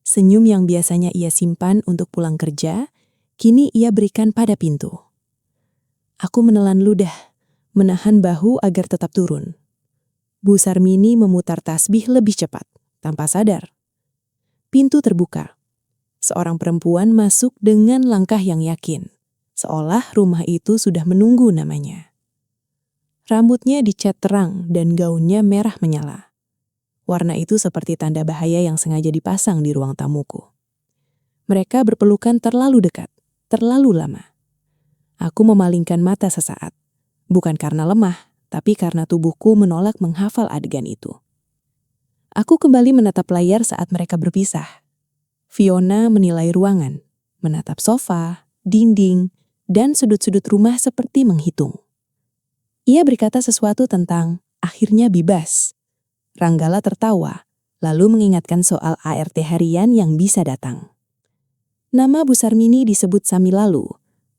Senyum yang biasanya ia simpan untuk pulang kerja, kini ia berikan pada pintu. Aku menelan ludah, menahan bahu agar tetap turun. Bu Sarmini memutar tasbih lebih cepat, tanpa sadar. Pintu terbuka. Seorang perempuan masuk dengan langkah yang yakin, seolah rumah itu sudah menunggu namanya. Rambutnya dicat terang dan gaunnya merah menyala. Warna itu seperti tanda bahaya yang sengaja dipasang di ruang tamuku. Mereka berpelukan terlalu dekat, terlalu lama. Aku memalingkan mata sesaat, bukan karena lemah, tapi karena tubuhku menolak menghafal adegan itu. Aku kembali menatap layar saat mereka berpisah. Fiona menilai ruangan, menatap sofa, dinding, dan sudut-sudut rumah seperti menghitung. Ia berkata sesuatu tentang akhirnya bebas. Ranggala tertawa, lalu mengingatkan soal ART harian yang bisa datang. Nama Bu Sarmini disebut Samilalu,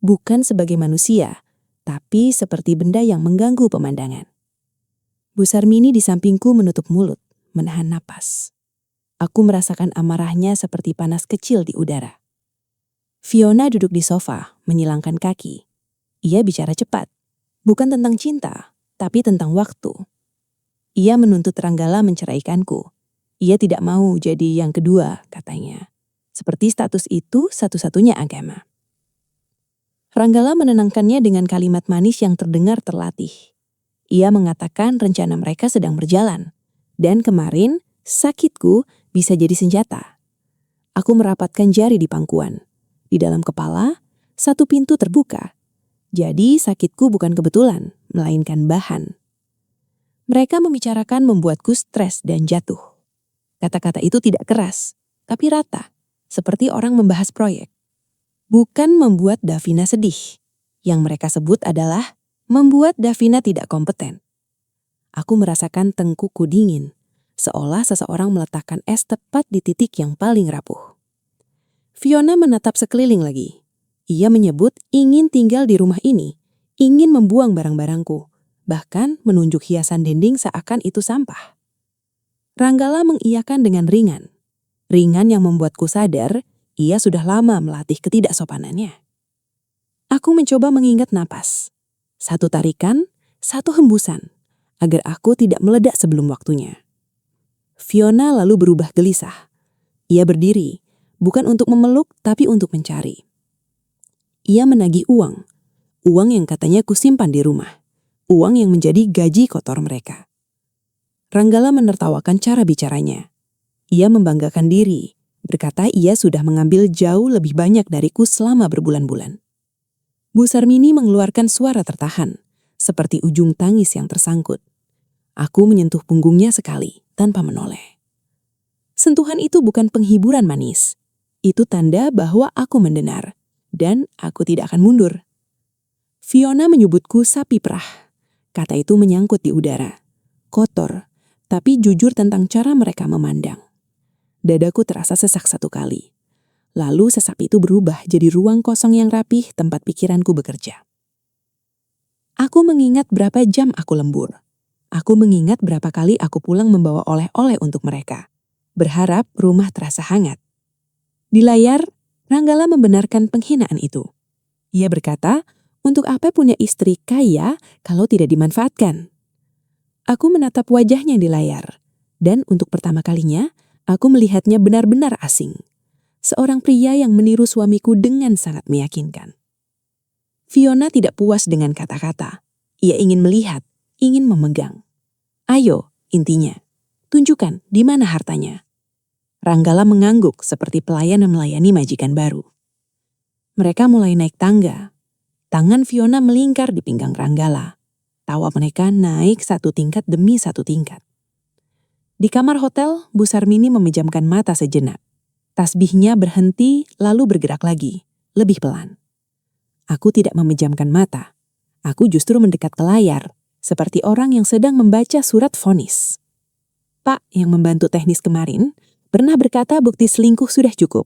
bukan sebagai manusia, tapi seperti benda yang mengganggu pemandangan. Bu Sarmini di sampingku menutup mulut, menahan napas. Aku merasakan amarahnya seperti panas kecil di udara. Fiona duduk di sofa, menyilangkan kaki. Ia bicara cepat, bukan tentang cinta, tapi tentang waktu. Ia menuntut Ranggala menceraikanku. Ia tidak mau jadi yang kedua, katanya. Seperti status itu satu-satunya agama. Ranggala menenangkannya dengan kalimat manis yang terdengar terlatih. Ia mengatakan rencana mereka sedang berjalan. Dan kemarin, sakitku bisa jadi senjata. Aku merapatkan jari di pangkuan. Di dalam kepala, satu pintu terbuka. Jadi sakitku bukan kebetulan, melainkan bahan. Mereka membicarakan membuatku stres dan jatuh. Kata-kata itu tidak keras, tapi rata, seperti orang membahas proyek. Bukan membuat Davina sedih. Yang mereka sebut adalah membuat Davina tidak kompeten. Aku merasakan tengkukku dingin, seolah seseorang meletakkan es tepat di titik yang paling rapuh. Fiona menatap sekeliling lagi. Ia menyebut ingin tinggal di rumah ini, ingin membuang barang-barangku, bahkan menunjuk hiasan dinding seakan itu sampah. Ranggala mengiyakan dengan ringan. Ringan yang membuatku sadar, ia sudah lama melatih ketidaksopanannya. Aku mencoba mengingat napas. Satu tarikan, satu hembusan, agar aku tidak meledak sebelum waktunya. Fiona lalu berubah gelisah. Ia berdiri, bukan untuk memeluk tapi untuk mencari. Ia menagih uang Uang yang katanya kusimpan di rumah. Uang yang menjadi gaji kotor mereka. Ranggala menertawakan cara bicaranya. Ia membanggakan diri, berkata ia sudah mengambil jauh lebih banyak dariku selama berbulan-bulan. Bu Sarmini mengeluarkan suara tertahan, seperti ujung tangis yang tersangkut. Aku menyentuh punggungnya sekali, tanpa menoleh. Sentuhan itu bukan penghiburan manis. Itu tanda bahwa aku mendengar, dan aku tidak akan mundur. Fiona menyebutku sapi perah. Kata itu menyangkut di udara. Kotor, tapi jujur tentang cara mereka memandang. Dadaku terasa sesak satu kali. Lalu sesak itu berubah jadi ruang kosong yang rapih tempat pikiranku bekerja. Aku mengingat berapa jam aku lembur. Aku mengingat berapa kali aku pulang membawa oleh-oleh untuk mereka. Berharap rumah terasa hangat. Di layar, Ranggala membenarkan penghinaan itu. Ia berkata, untuk apa punya istri kaya kalau tidak dimanfaatkan? Aku menatap wajahnya di layar, dan untuk pertama kalinya, aku melihatnya benar-benar asing. Seorang pria yang meniru suamiku dengan sangat meyakinkan. Fiona tidak puas dengan kata-kata. Ia ingin melihat, ingin memegang. Ayo, intinya, tunjukkan di mana hartanya. Ranggala mengangguk seperti pelayan yang melayani majikan baru. Mereka mulai naik tangga. Tangan Fiona melingkar di pinggang Ranggala. Tawa mereka naik satu tingkat demi satu tingkat. Di kamar hotel, Bu Sarmini memejamkan mata sejenak. Tasbihnya berhenti lalu bergerak lagi, lebih pelan. Aku tidak memejamkan mata. Aku justru mendekat ke layar, seperti orang yang sedang membaca surat vonis. Pak yang membantu teknis kemarin pernah berkata bukti selingkuh sudah cukup.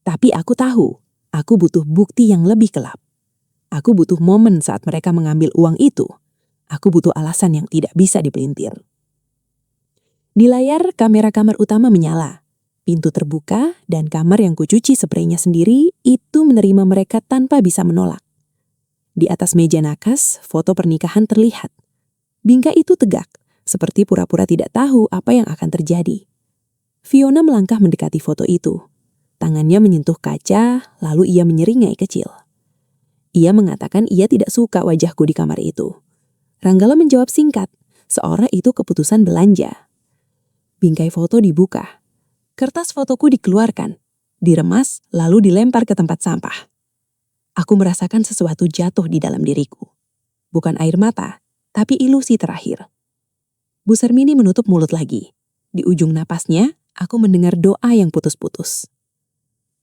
Tapi aku tahu, aku butuh bukti yang lebih gelap. Aku butuh momen saat mereka mengambil uang itu. Aku butuh alasan yang tidak bisa dipelintir. Di layar, kamera kamar utama menyala. Pintu terbuka dan kamar yang kucuci spraynya sendiri itu menerima mereka tanpa bisa menolak. Di atas meja nakas, foto pernikahan terlihat. Bingkai itu tegak, seperti pura-pura tidak tahu apa yang akan terjadi. Fiona melangkah mendekati foto itu. Tangannya menyentuh kaca, lalu ia menyeringai kecil. Ia mengatakan ia tidak suka wajahku di kamar itu. Ranggala menjawab singkat, seolah itu keputusan belanja. Bingkai foto dibuka. Kertas fotoku dikeluarkan, diremas lalu dilempar ke tempat sampah. Aku merasakan sesuatu jatuh di dalam diriku. Bukan air mata, tapi ilusi terakhir. Bu Sarmini menutup mulut lagi. Di ujung napasnya, aku mendengar doa yang putus-putus.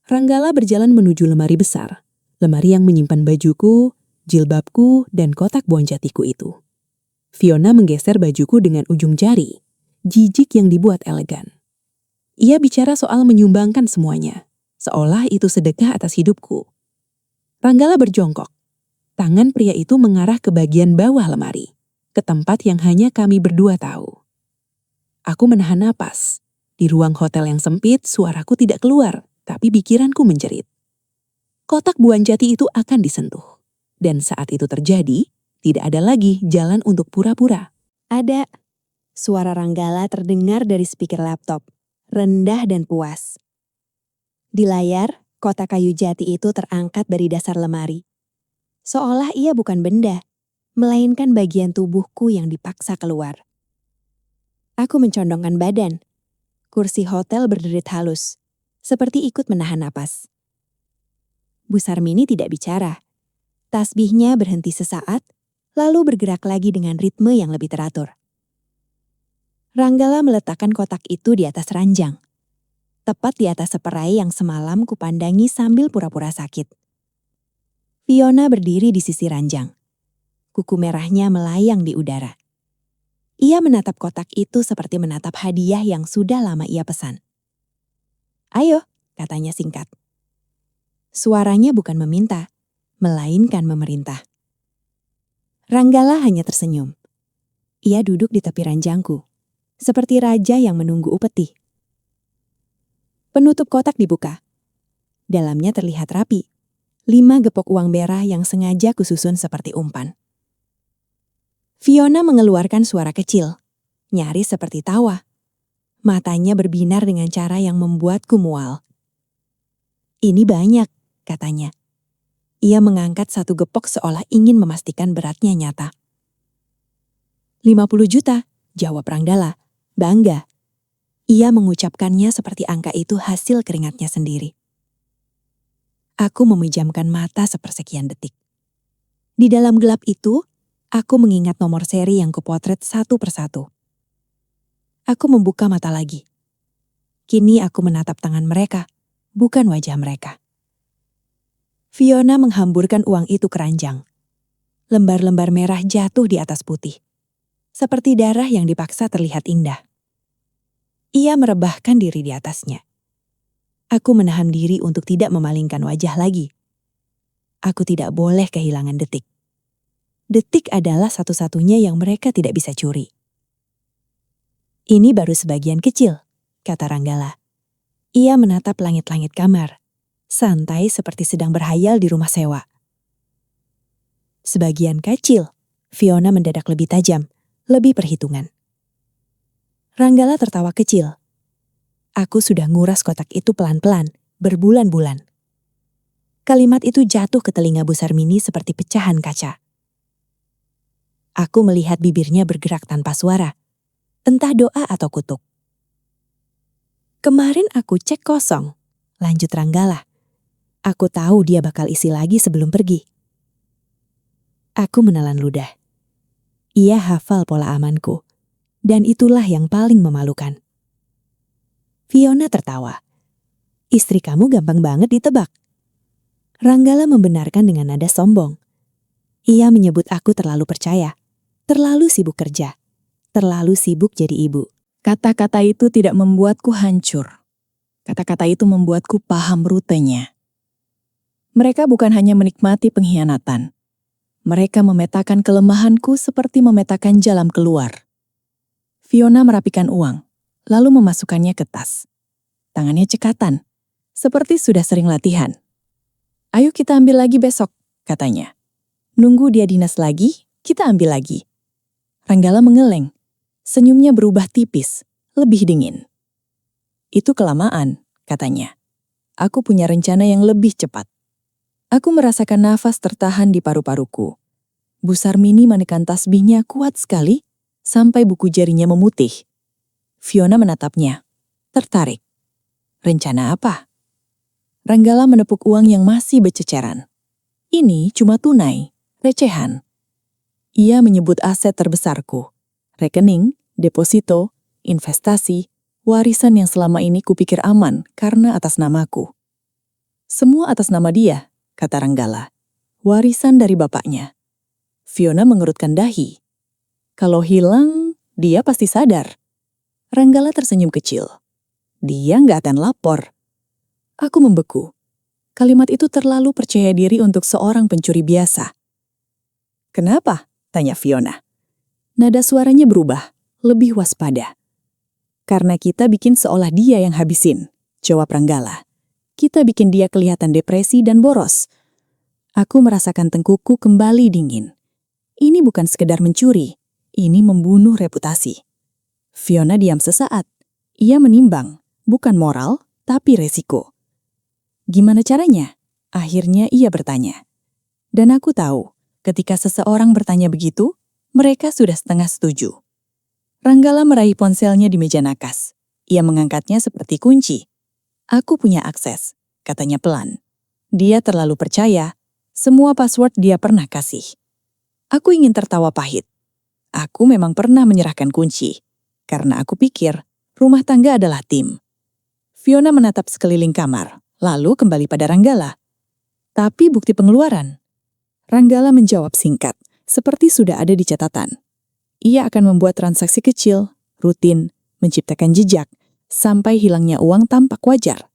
Ranggala berjalan menuju lemari besar. Lemari yang menyimpan bajuku, jilbabku, dan kotak bonjatiku itu. Fiona menggeser bajuku dengan ujung jari, jijik yang dibuat elegan. Ia bicara soal menyumbangkan semuanya, seolah itu sedekah atas hidupku. Ranggala berjongkok. Tangan pria itu mengarah ke bagian bawah lemari, ke tempat yang hanya kami berdua tahu. Aku menahan napas. Di ruang hotel yang sempit, suaraku tidak keluar, tapi pikiranku menjerit. Kotak buanjati itu akan disentuh. Dan saat itu terjadi, tidak ada lagi jalan untuk pura-pura. Ada. Suara Ranggala terdengar dari speaker laptop, rendah dan puas. Di layar, kotak kayu jati itu terangkat dari dasar lemari. Seolah ia bukan benda, melainkan bagian tubuhku yang dipaksa keluar. Aku mencondongkan badan. Kursi hotel berderit halus, seperti ikut menahan napas. Bu Sarmini tidak bicara. Tasbihnya berhenti sesaat, lalu bergerak lagi dengan ritme yang lebih teratur. Ranggala meletakkan kotak itu di atas ranjang, tepat di atas seperai yang semalam kupandangi sambil pura-pura sakit. Fiona berdiri di sisi ranjang. Kuku merahnya melayang di udara. Ia menatap kotak itu seperti menatap hadiah yang sudah lama ia pesan. Ayo, katanya singkat. Suaranya bukan meminta, melainkan memerintah. Ranggala hanya tersenyum. Ia duduk di tepi ranjangku, seperti raja yang menunggu upeti. Penutup kotak dibuka. Dalamnya terlihat rapi. 5 gepok uang merah yang sengaja kususun seperti umpan. Fiona mengeluarkan suara kecil, nyaris seperti tawa. Matanya berbinar dengan cara yang membuatku mual. Ini banyak, katanya. Ia mengangkat satu gepok seolah ingin memastikan beratnya nyata. 50 juta, jawab Ranggala, bangga. Ia mengucapkannya seperti angka itu hasil keringatnya sendiri. Aku memejamkan mata sepersekian detik. Di dalam gelap itu, aku mengingat nomor seri yang kupotret satu persatu. Aku membuka mata lagi. Kini aku menatap tangan mereka, bukan wajah mereka. Fiona menghamburkan uang itu ke ranjang. Lembar-lembar merah jatuh di atas putih. Seperti darah yang dipaksa terlihat indah. Ia merebahkan diri di atasnya. Aku menahan diri untuk tidak memalingkan wajah lagi. Aku tidak boleh kehilangan detik. Detik adalah satu-satunya yang mereka tidak bisa curi. Ini baru sebagian kecil, kata Ranggala. Ia menatap langit-langit kamar, santai seperti sedang berhayal di rumah sewa. Sebagian kecil, Fiona mendadak lebih tajam, lebih perhitungan. Ranggala tertawa kecil. Aku sudah nguras kotak itu pelan-pelan, berbulan-bulan. Kalimat itu jatuh ke telinga Bu Sarmini seperti pecahan kaca. Aku melihat bibirnya bergerak tanpa suara, entah doa atau kutuk. Kemarin aku cek kosong, lanjut Ranggala. Aku tahu dia bakal isi lagi sebelum pergi. Aku menelan ludah. Ia hafal pola amanku, dan itulah yang paling memalukan. Fiona tertawa. Istri kamu gampang banget ditebak. Ranggala membenarkan dengan nada sombong. Ia menyebut aku terlalu percaya, terlalu sibuk kerja, terlalu sibuk jadi ibu. Kata-kata itu tidak membuatku hancur. Kata-kata itu membuatku paham rutenya. Mereka bukan hanya menikmati pengkhianatan. Mereka memetakan kelemahanku seperti memetakan jalan keluar. Fiona merapikan uang, lalu memasukkannya ke tas. Tangannya cekatan, seperti sudah sering latihan. Ayo kita ambil lagi besok, katanya. Nunggu dia dinas lagi, kita ambil lagi. Ranggala mengeleng. Senyumnya berubah tipis, lebih dingin. Itu kelamaan, katanya. Aku punya rencana yang lebih cepat. Aku merasakan nafas tertahan di paru-paruku. Bu Sarmini menekan tasbihnya kuat sekali, sampai buku jarinya memutih. Fiona menatapnya, tertarik. Rencana apa? Ranggala menepuk uang yang masih berceceran. Ini cuma tunai, recehan. Ia menyebut aset terbesarku. Rekening, deposito, investasi, warisan yang selama ini kupikir aman karena atas namaku. Semua atas nama dia, kata Ranggala. Warisan dari bapaknya. Fiona mengerutkan dahi. Kalau hilang, dia pasti sadar. Ranggala tersenyum kecil. Dia nggak akan lapor. Aku membeku. Kalimat itu terlalu percaya diri untuk seorang pencuri biasa. Kenapa? Tanya Fiona. Nada suaranya berubah, lebih waspada. Karena kita bikin seolah dia yang habisin, jawab Ranggala. Kita bikin dia kelihatan depresi dan boros. Aku merasakan tengkuku kembali dingin. Ini bukan sekedar mencuri, ini membunuh reputasi. Fiona diam sesaat. Ia menimbang, bukan moral, tapi resiko. Gimana caranya? Akhirnya ia bertanya. Dan aku tahu, ketika seseorang bertanya begitu, mereka sudah setengah setuju. Ranggala meraih ponselnya di meja nakas. Ia mengangkatnya seperti kunci. Aku punya akses, katanya pelan. Dia terlalu percaya, semua password dia pernah kasih. Aku ingin tertawa pahit. Aku memang pernah menyerahkan kunci, karena aku pikir rumah tangga adalah tim. Fiona menatap sekeliling kamar, lalu kembali pada Ranggala. Tapi bukti pengeluaran? Ranggala menjawab singkat, seperti sudah ada di catatan. Ia akan membuat transaksi kecil, rutin, menciptakan jejak, sampai hilangnya uang tampak wajar.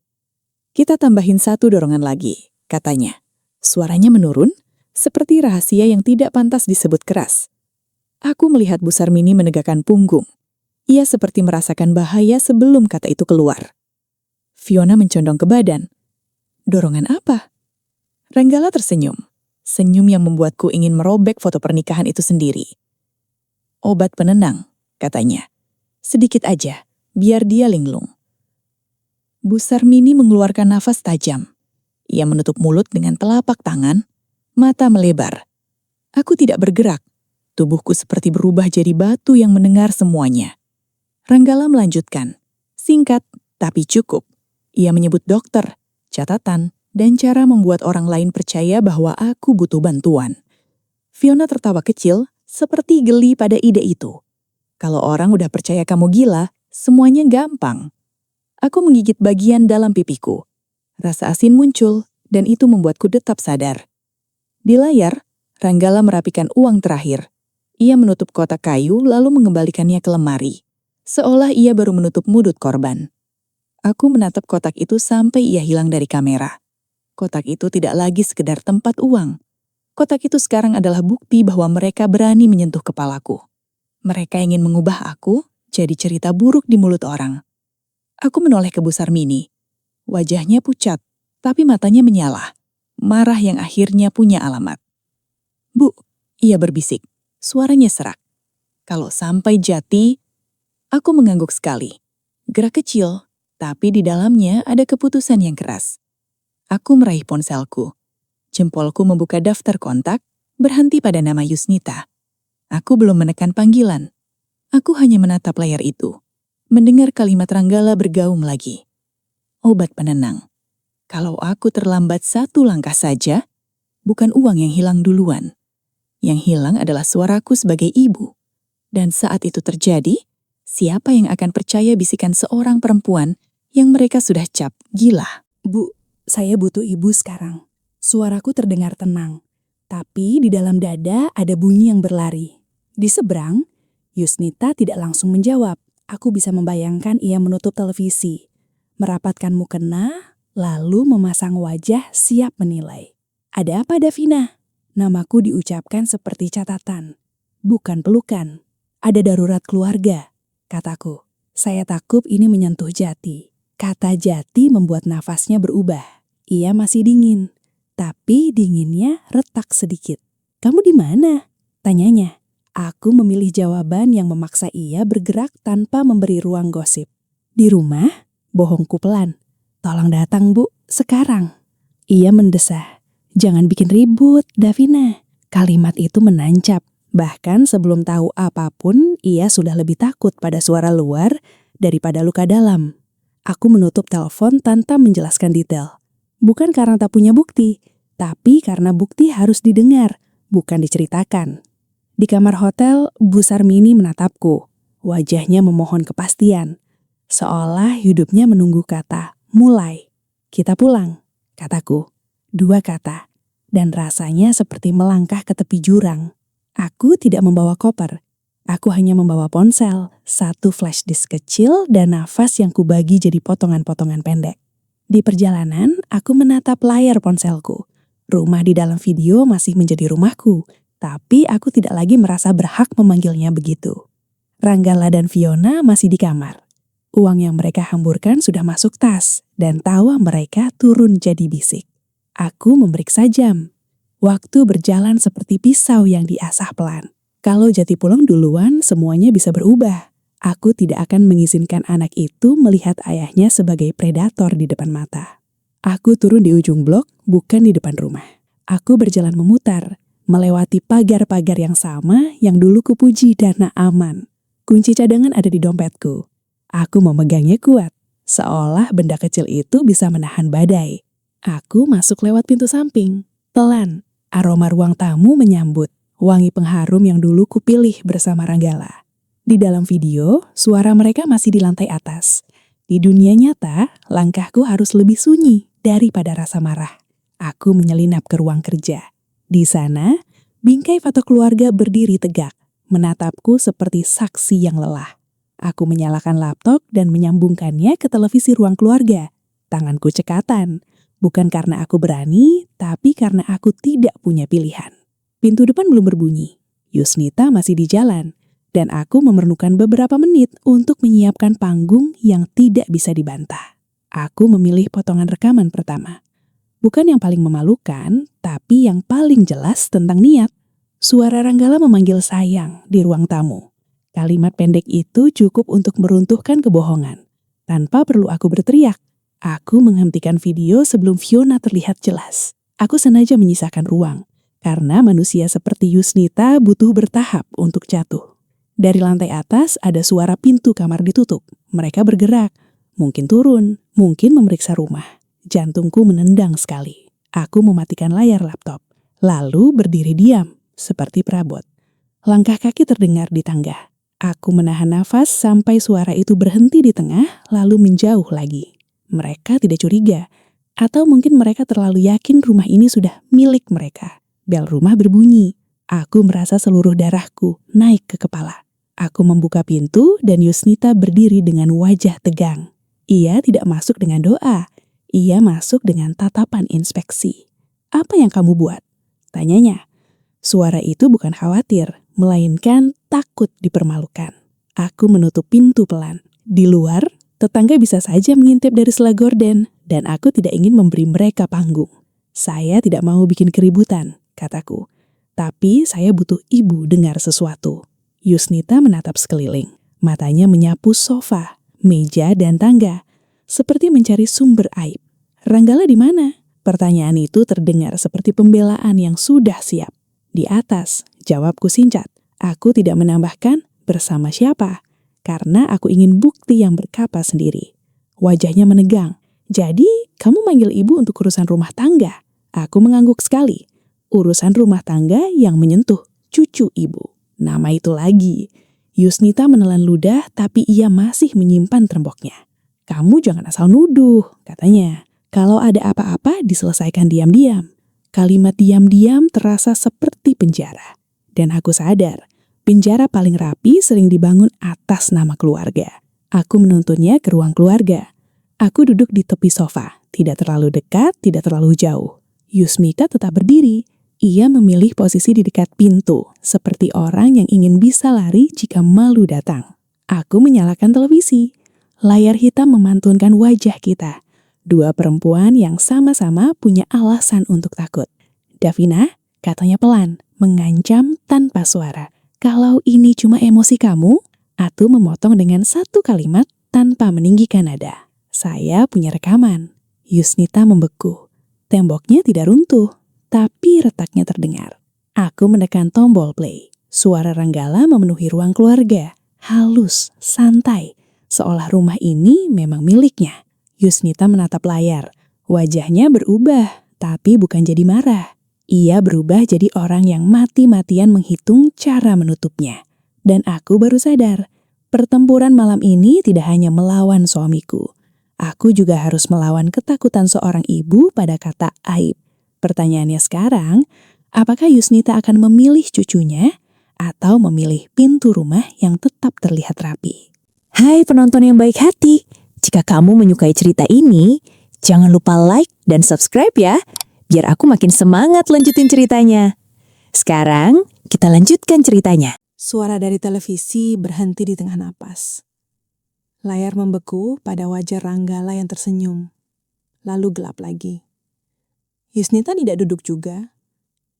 Kita tambahin satu dorongan lagi, katanya. Suaranya menurun, seperti rahasia yang tidak pantas disebut keras. Aku melihat Bu Sarmini menegakkan punggung. Ia seperti merasakan bahaya sebelum kata itu keluar. Fiona mencondong ke badan. Dorongan apa? Ranggala tersenyum. Senyum yang membuatku ingin merobek foto pernikahan itu sendiri. Obat penenang, katanya. Sedikit aja, biar dia linglung. Bu Sarmini mengeluarkan nafas tajam. Ia menutup mulut dengan telapak tangan, Mata melebar. Aku tidak bergerak. Tubuhku seperti berubah jadi batu yang mendengar semuanya. Ranggala melanjutkan. Singkat, tapi cukup. Ia menyebut dokter, catatan, dan cara membuat orang lain percaya bahwa aku butuh bantuan. Fiona tertawa kecil, seperti geli pada ide itu. Kalau orang udah percaya kamu gila, semuanya gampang. Aku menggigit bagian dalam pipiku. Rasa asin muncul, dan itu membuatku tetap sadar. Di layar, Ranggala merapikan uang terakhir. Ia menutup kotak kayu lalu mengembalikannya ke lemari. Seolah ia baru menutup mudut korban. Aku menatap kotak itu sampai ia hilang dari kamera. Kotak itu tidak lagi sekedar tempat uang. Kotak itu sekarang adalah bukti bahwa mereka berani menyentuh kepalaku. Mereka ingin mengubah aku jadi cerita buruk di mulut orang. Aku menoleh ke Bu Sarmini. Wajahnya pucat, tapi matanya menyala. Marah yang akhirnya punya alamat. "Bu," ia berbisik. Suaranya serak. Kalau sampai Jati, aku mengangguk sekali. Gerak kecil, tapi di dalamnya ada keputusan yang keras. Aku meraih ponselku. Jempolku membuka daftar kontak, berhenti pada nama Yusnita. Aku belum menekan panggilan. Aku hanya menatap layar itu, mendengar kalimat Ranggala bergaung lagi. Obat penenang. Kalau aku terlambat satu langkah saja, bukan uang yang hilang duluan. Yang hilang adalah suaraku sebagai ibu. Dan saat itu terjadi, siapa yang akan percaya bisikan seorang perempuan yang mereka sudah cap gila? Bu, saya butuh ibu sekarang. Suaraku terdengar tenang, tapi di dalam dada ada bunyi yang berlari. Di seberang, Yusnita tidak langsung menjawab. Aku bisa membayangkan ia menutup televisi, merapatkan mukena, lalu memasang wajah siap menilai. "Ada apa, Davina?" Namaku diucapkan seperti catatan, bukan pelukan. "Ada darurat keluarga," kataku. Saya takut ini menyentuh Jati. Kata Jati membuat nafasnya berubah. Ia masih dingin, tapi dinginnya retak sedikit. "Kamu di mana?" tanyanya. Aku memilih jawaban yang memaksa ia bergerak tanpa memberi ruang gosip. "Di rumah?" Bohongku pelan. "Tolong datang, Bu, sekarang." Ia mendesah. "Jangan bikin ribut, Davina." Kalimat itu menancap. Bahkan sebelum tahu apapun, ia sudah lebih takut pada suara luar daripada luka dalam. Aku menutup telepon tanpa menjelaskan detail. Bukan karena tak punya bukti, tapi karena bukti harus didengar, bukan diceritakan. Di kamar hotel, Bu Sarmini menatapku. Wajahnya memohon kepastian. Seolah hidupnya menunggu kata, "Mulai." "Kita pulang," kataku. 2 kata. Dan rasanya seperti melangkah ke tepi jurang. Aku tidak membawa koper. Aku hanya membawa ponsel, 1 flash disk kecil dan nafas yang kubagi jadi potongan-potongan pendek. Di perjalanan, aku menatap layar ponselku. Rumah di dalam video masih menjadi rumahku, tapi aku tidak lagi merasa berhak memanggilnya begitu. Ranggala dan Fiona masih di kamar. Uang yang mereka hamburkan sudah masuk tas, dan tawa mereka turun jadi bisik. Aku memeriksa jam. Waktu berjalan seperti pisau yang diasah pelan. Kalau Jati pulang duluan, semuanya bisa berubah. Aku tidak akan mengizinkan anak itu melihat ayahnya sebagai predator di depan mata. Aku turun di ujung blok, bukan di depan rumah. Aku berjalan memutar, melewati pagar-pagar yang sama yang dulu kupuji dana aman. Kunci cadangan ada di dompetku. Aku memegangnya kuat, seolah benda kecil itu bisa menahan badai. Aku masuk lewat pintu samping. Pelan, aroma ruang tamu menyambut. Wangi pengharum yang dulu kupilih bersama Ranggala. Di dalam video, suara mereka masih di lantai atas. Di dunia nyata, langkahku harus lebih sunyi daripada rasa marah. Aku menyelinap ke ruang kerja. Di sana, bingkai foto keluarga berdiri tegak, menatapku seperti saksi yang lelah. Aku menyalakan laptop dan menyambungkannya ke televisi ruang keluarga. Tanganku cekatan, bukan karena aku berani, tapi karena aku tidak punya pilihan. Pintu depan belum berbunyi. Yusnita masih di jalan, dan aku memerlukan beberapa menit untuk menyiapkan panggung yang tidak bisa dibantah. Aku memilih potongan rekaman pertama. Bukan yang paling memalukan, tapi yang paling jelas tentang niat. Suara Ranggala memanggil sayang di ruang tamu. Kalimat pendek itu cukup untuk meruntuhkan kebohongan. Tanpa perlu aku berteriak, aku menghentikan video sebelum Fiona terlihat jelas. Aku sengaja menyisakan ruang, Karena manusia seperti Yusnita butuh bertahap untuk jatuh. Dari lantai atas ada suara pintu kamar ditutup. Mereka bergerak, mungkin turun, mungkin memeriksa rumah. Jantungku menendang sekali. Aku mematikan layar laptop, lalu berdiri diam, seperti perabot. Langkah kaki terdengar di tangga. Aku menahan nafas sampai suara itu berhenti di tengah, lalu menjauh lagi. Mereka tidak curiga, atau mungkin mereka terlalu yakin rumah ini sudah milik mereka. Bel rumah berbunyi. Aku merasa seluruh darahku naik ke kepala. Aku membuka pintu dan Yusnita berdiri dengan wajah tegang. Ia tidak masuk dengan doa. Ia masuk dengan tatapan inspeksi. "Apa yang kamu buat?" tanyanya. Suara itu bukan khawatir, melainkan takut dipermalukan. Aku menutup pintu pelan. Di luar, tetangga bisa saja mengintip dari sela gorden, dan aku tidak ingin memberi mereka panggung. "Saya tidak mau bikin keributan," kataku. "Tapi saya butuh ibu dengar sesuatu." Yusnita menatap sekeliling. Matanya menyapu sofa, meja, dan tangga, seperti mencari sumber aib. "Ranggala di mana?" Pertanyaan itu terdengar seperti pembelaan yang sudah siap. "Di atas," jawabku singkat. Aku tidak menambahkan bersama siapa, karena aku ingin bukti yang berkapas sendiri. Wajahnya menegang. "Jadi, kamu manggil ibu untuk urusan rumah tangga?" Aku mengangguk sekali. Urusan rumah tangga yang menyentuh cucu ibu. Nama itu lagi. Yusnita menelan ludah, tapi ia masih menyimpan teremboknya. "Kamu jangan asal nuduh," katanya. "Kalau ada apa-apa diselesaikan diam-diam." Kalimat diam-diam terasa seperti penjara. Dan aku sadar, penjara paling rapi sering dibangun atas nama keluarga. Aku menuntunnya ke ruang keluarga. Aku duduk di tepi sofa, tidak terlalu dekat, tidak terlalu jauh. Yusmita tetap berdiri. Ia memilih posisi di dekat pintu, seperti orang yang ingin bisa lari jika malu datang. Aku menyalakan televisi. Layar hitam memantunkan wajah kita. Dua perempuan yang sama-sama punya alasan untuk takut. "Davina," katanya pelan, mengancam tanpa suara. "Kalau ini cuma emosi kamu," Atu memotong dengan satu kalimat tanpa meninggikan nada. "Saya punya rekaman." Yusnita membeku. Temboknya tidak runtuh, tapi retaknya terdengar. Aku menekan tombol play. Suara Ranggala memenuhi ruang keluarga. Halus, santai, seolah rumah ini memang miliknya. Yusnita menatap layar. Wajahnya berubah, tapi bukan jadi marah. Ia berubah jadi orang yang mati-matian menghitung cara menutupnya. Dan aku baru sadar, pertempuran malam ini tidak hanya melawan suamiku. Aku juga harus melawan ketakutan seorang ibu pada kata aib. Pertanyaannya sekarang, apakah Yusnita akan memilih cucunya atau memilih pintu rumah yang tetap terlihat rapi? Hai penonton yang baik hati, jika kamu menyukai cerita ini, jangan lupa like dan subscribe ya, biar aku makin semangat lanjutin ceritanya. Sekarang, kita lanjutkan ceritanya. Suara dari televisi berhenti di tengah napas. Layar membeku pada wajah Ranggala yang tersenyum. Lalu gelap lagi. Yusnita tidak duduk juga.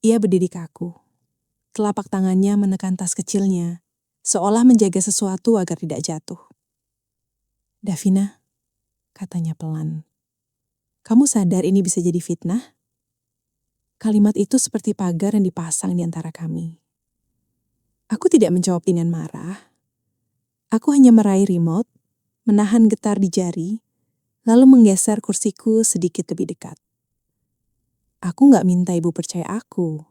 Ia berdiri kaku. Telapak tangannya menekan tas kecilnya, seolah menjaga sesuatu agar tidak jatuh. "Davina," katanya pelan. "Kamu sadar ini bisa jadi fitnah?" Kalimat itu seperti pagar yang dipasang di antara kami. Aku tidak menjawab dengan marah. Aku hanya meraih remote, menahan getar di jari, lalu menggeser kursiku sedikit lebih dekat. "Aku gak minta ibu percaya aku,"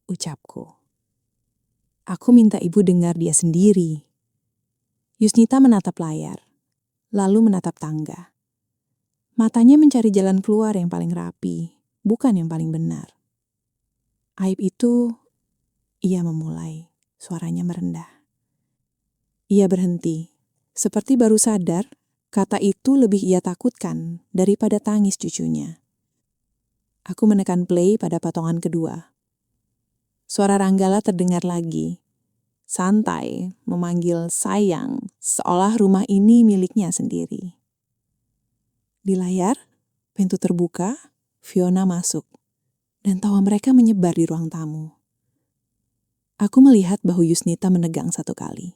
ucapku. "Aku minta ibu dengar dia sendiri." Yusnita menatap layar, lalu menatap tangga. Matanya mencari jalan keluar yang paling rapi, bukan yang paling benar. "Aib itu," ia memulai, suaranya merendah. Ia berhenti, seperti baru sadar kata itu lebih ia takutkan daripada tangis cucunya. Aku menekan play pada potongan kedua. Suara Ranggala terdengar lagi. Santai, memanggil sayang, seolah rumah ini miliknya sendiri. Di layar, pintu terbuka, Fiona masuk, dan tawa mereka menyebar di ruang tamu. Aku melihat bahu Yusnita menegang satu kali.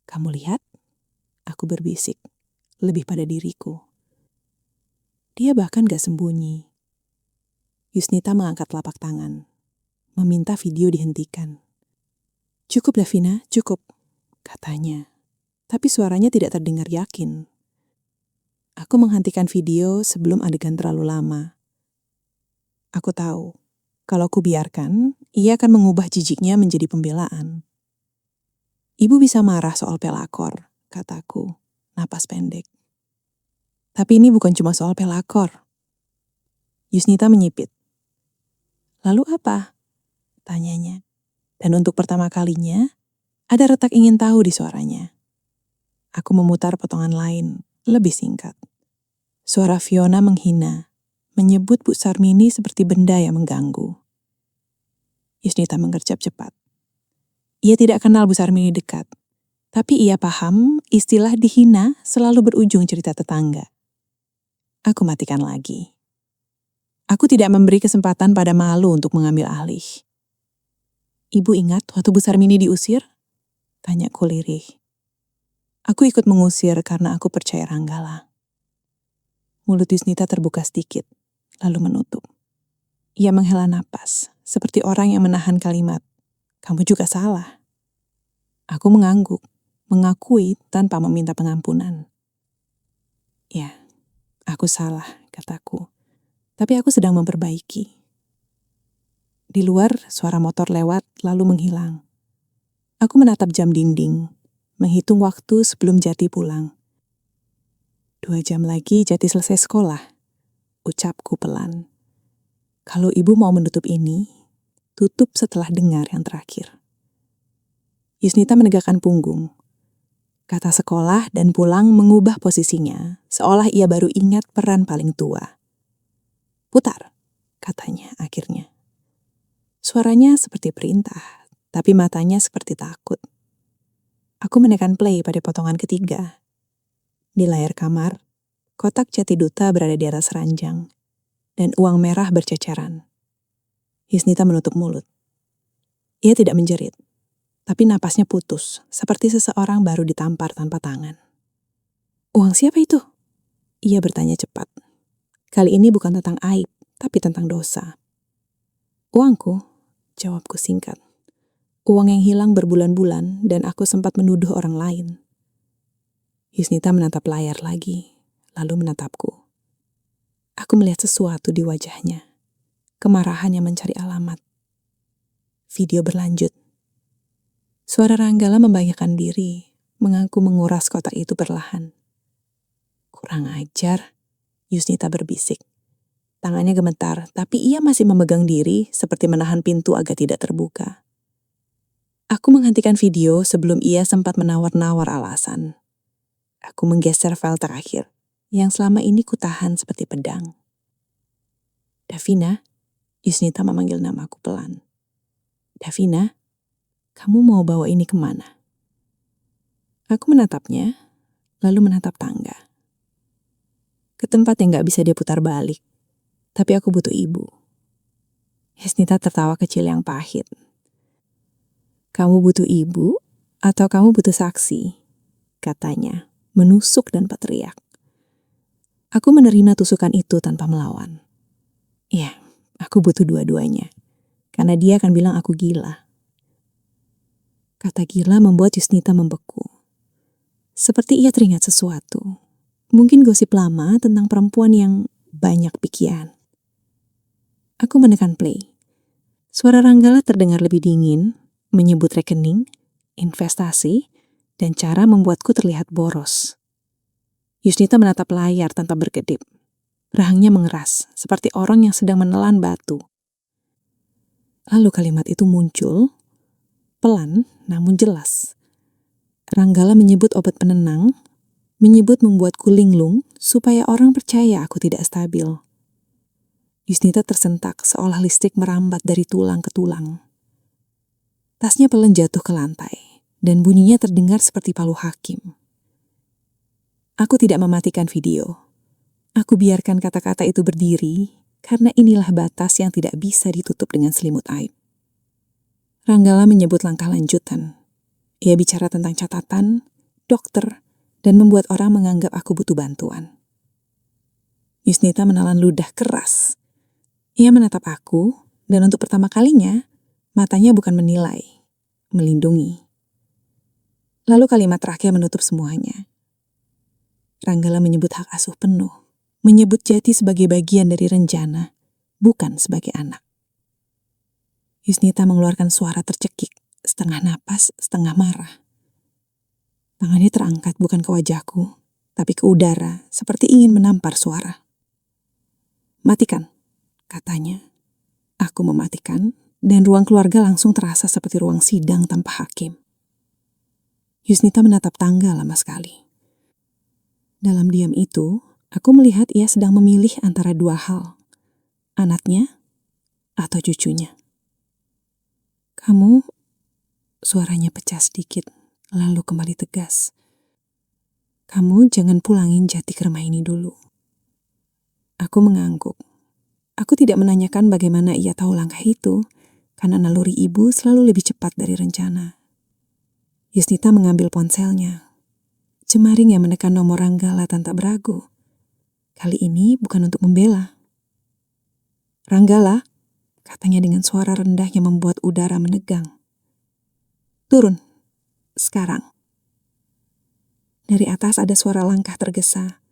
"Kamu lihat?" Aku berbisik, lebih pada diriku. Dia bahkan gak sembunyi. Yusnita mengangkat telapak tangan, meminta video dihentikan. "Cukup Davina, cukup," katanya. Tapi suaranya tidak terdengar yakin. Aku menghentikan video sebelum adegan terlalu lama. Aku tahu, kalau ku biarkan, ia akan mengubah jijiknya menjadi pembelaan. "Ibu bisa marah soal pelakor," kataku, napas pendek. "Tapi ini bukan cuma soal pelakor." Yusnita menyipit. "Lalu apa?" tanyanya. Dan untuk pertama kalinya, ada retak ingin tahu di suaranya. Aku memutar potongan lain, lebih singkat. Suara Fiona menghina, menyebut Bu Sarmini seperti benda yang mengganggu. Yusnita mengerjap cepat. Ia tidak kenal Bu Sarmini dekat, tapi ia paham istilah dihina selalu berujung cerita tetangga. Aku matikan lagi. Aku tidak memberi kesempatan pada malu untuk mengambil alih. "Ibu ingat waktu Bu Sarmini diusir?" tanyaku lirih. Aku ikut mengusir karena aku percaya Ranggala. Mulut Yusnita terbuka sedikit, lalu menutup. Ia menghela napas, seperti orang yang menahan kalimat, "Kamu juga salah." Aku mengangguk, mengakui tanpa meminta pengampunan. "Ya, aku salah," kataku. "Tapi aku sedang memperbaiki." Di luar, suara motor lewat lalu menghilang. Aku menatap jam dinding, menghitung waktu sebelum Jati pulang. 2 jam lagi Jati selesai sekolah, ucapku pelan. Kalau ibu mau menutup ini, tutup setelah dengar yang terakhir. Yusnita menegakkan punggung. Kata sekolah dan pulang mengubah posisinya, seolah ia baru ingat peran paling tua. "Putar," katanya akhirnya. Suaranya seperti perintah, tapi matanya seperti takut. Aku menekan play pada potongan ketiga. Di layar kamar, kotak Jati Duta berada di atas ranjang, dan uang merah berceceran. Yusnita menutup mulut. Ia tidak menjerit, tapi napasnya putus, seperti seseorang baru ditampar tanpa tangan. "Uang siapa itu?" Ia bertanya cepat. Kali ini bukan tentang aib, tapi tentang dosa. "Uangku," jawabku singkat. "Uang yang hilang berbulan-bulan dan aku sempat menuduh orang lain." Yusnita menatap layar lagi, lalu menatapku. Aku melihat sesuatu di wajahnya, kemarahan yang mencari alamat. Video berlanjut. Suara Ranggala membahayakan diri, mengaku menguras kotak itu perlahan. "Kurang ajar," Yusnita berbisik. Tangannya gemetar, tapi ia masih memegang diri seperti menahan pintu agar tidak terbuka. Aku menghentikan video sebelum ia sempat menawar-nawar alasan. Aku menggeser file terakhir, yang selama ini kutahan seperti pedang. "Davina," Yusnita memanggil namaku pelan. "Davina, kamu mau bawa ini kemana?" Aku menatapnya, lalu menatap tangga. Ke tempat yang gak bisa dia putar balik. Tapi aku butuh ibu. Yusnita tertawa kecil yang pahit. "Kamu butuh ibu atau kamu butuh saksi?" katanya, menusuk dan berteriak. Aku menerima tusukan itu tanpa melawan. Ya, aku butuh dua-duanya. Karena dia akan bilang aku gila. Kata gila membuat Yusnita membeku. Seperti ia teringat sesuatu. Mungkin gosip lama tentang perempuan yang banyak pikiran. Aku menekan play. Suara Ranggala terdengar lebih dingin, menyebut rekening, investasi, dan cara membuatku terlihat boros. Yusnita menatap layar tanpa berkedip. Rahangnya mengeras, seperti orang yang sedang menelan batu. Lalu kalimat itu muncul, pelan namun jelas. Ranggala menyebut obat penenang, menyebut membuatku linglung supaya orang percaya aku tidak stabil. Yusnita tersentak seolah listrik merambat dari tulang ke tulang. Tasnya pelan jatuh ke lantai, dan bunyinya terdengar seperti palu hakim. Aku tidak mematikan video. Aku biarkan kata-kata itu berdiri, karena inilah batas yang tidak bisa ditutup dengan selimut aib. Ranggala menyebut langkah lanjutan. Ia bicara tentang catatan, dokter, dan membuat orang menganggap aku butuh bantuan. Yusnita menelan ludah keras. Ia menatap aku, dan untuk pertama kalinya, matanya bukan menilai, melindungi. Lalu kalimat terakhir menutup semuanya. Ranggala menyebut hak asuh penuh, menyebut Jati sebagai bagian dari rencana, bukan sebagai anak. Yusnita mengeluarkan suara tercekik, setengah napas, setengah marah. Tangannya terangkat bukan ke wajahku, tapi ke udara, seperti ingin menampar suara. Matikan, katanya. Aku mematikan, dan ruang keluarga langsung terasa seperti ruang sidang tanpa hakim. Yusnita menatap tangga lama sekali. Dalam diam itu, aku melihat ia sedang memilih antara dua hal. Anaknya atau cucunya. Kamu, suaranya pecah sedikit, lalu kembali tegas. Kamu jangan pulangin Jati ke rumah ini dulu. Aku mengangguk. Aku tidak menanyakan bagaimana ia tahu langkah itu, karena naluri ibu selalu lebih cepat dari rencana. Yusnita mengambil ponselnya. Cemaring yang menekan nomor Ranggala tanpa beragu. Kali ini bukan untuk membela. Ranggala, katanya dengan suara rendah yang membuat udara menegang. Turun, sekarang. Dari atas ada suara langkah tergesa.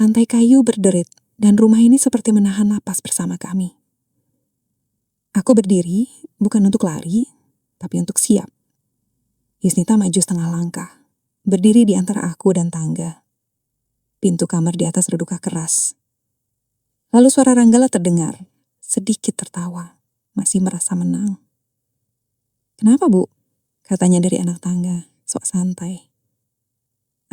Lantai kayu berderit, dan rumah ini seperti menahan napas bersama kami. Aku berdiri, bukan untuk lari, tapi untuk siap. Yusnita maju setengah langkah, berdiri di antara aku dan tangga. Pintu kamar di atas reduka keras. Lalu suara Ranggala terdengar, sedikit tertawa, masih merasa menang. Kenapa, Bu? Katanya dari anak tangga, sok santai.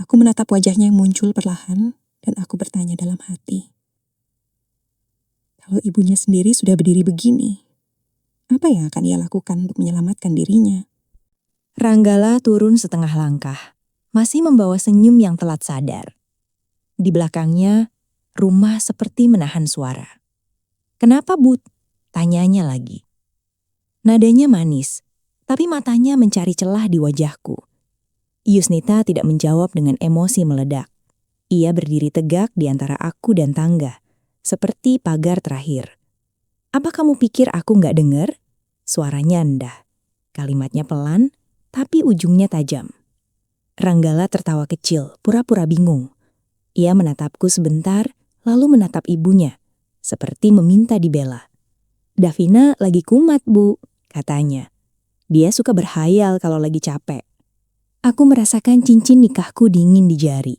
Aku menatap wajahnya yang muncul perlahan, dan aku bertanya dalam hati. Kalau ibunya sendiri sudah berdiri begini, apa yang akan ia lakukan untuk menyelamatkan dirinya? Ranggala turun setengah langkah, masih membawa senyum yang telat sadar. Di belakangnya, rumah seperti menahan suara. Kenapa, Bud? Tanyanya lagi. Nadanya manis, tapi matanya mencari celah di wajahku. Yusnita tidak menjawab dengan emosi meledak. Ia berdiri tegak di antara aku dan tangga, seperti pagar terakhir. Apa kamu pikir aku nggak dengar? Suaranya rendah. Kalimatnya pelan, tapi ujungnya tajam. Ranggala tertawa kecil, pura-pura bingung. Ia menatapku sebentar, lalu menatap ibunya, seperti meminta dibela. Davina lagi kumat, Bu, katanya. Dia suka berhayal kalau lagi capek. Aku merasakan cincin nikahku dingin di jari.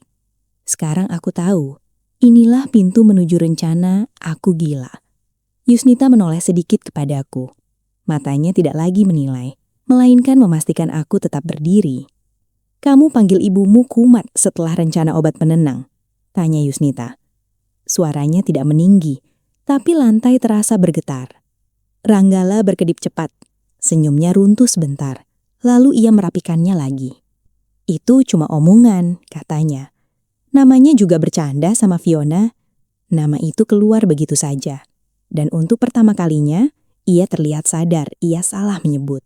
Sekarang aku tahu, inilah pintu menuju rencana aku gila. Yusnita menoleh sedikit kepadaku. Matanya tidak lagi menilai, melainkan memastikan aku tetap berdiri. Kamu panggil ibumu kumat setelah rencana obat penenang, tanya Yusnita. Suaranya tidak meninggi, tapi lantai terasa bergetar. Ranggala berkedip cepat, senyumnya runtuh sebentar, lalu ia merapikannya lagi. Itu cuma omongan, katanya. Namanya juga bercanda sama Fiona. Nama itu keluar begitu saja. Dan untuk pertama kalinya, ia terlihat sadar ia salah menyebut.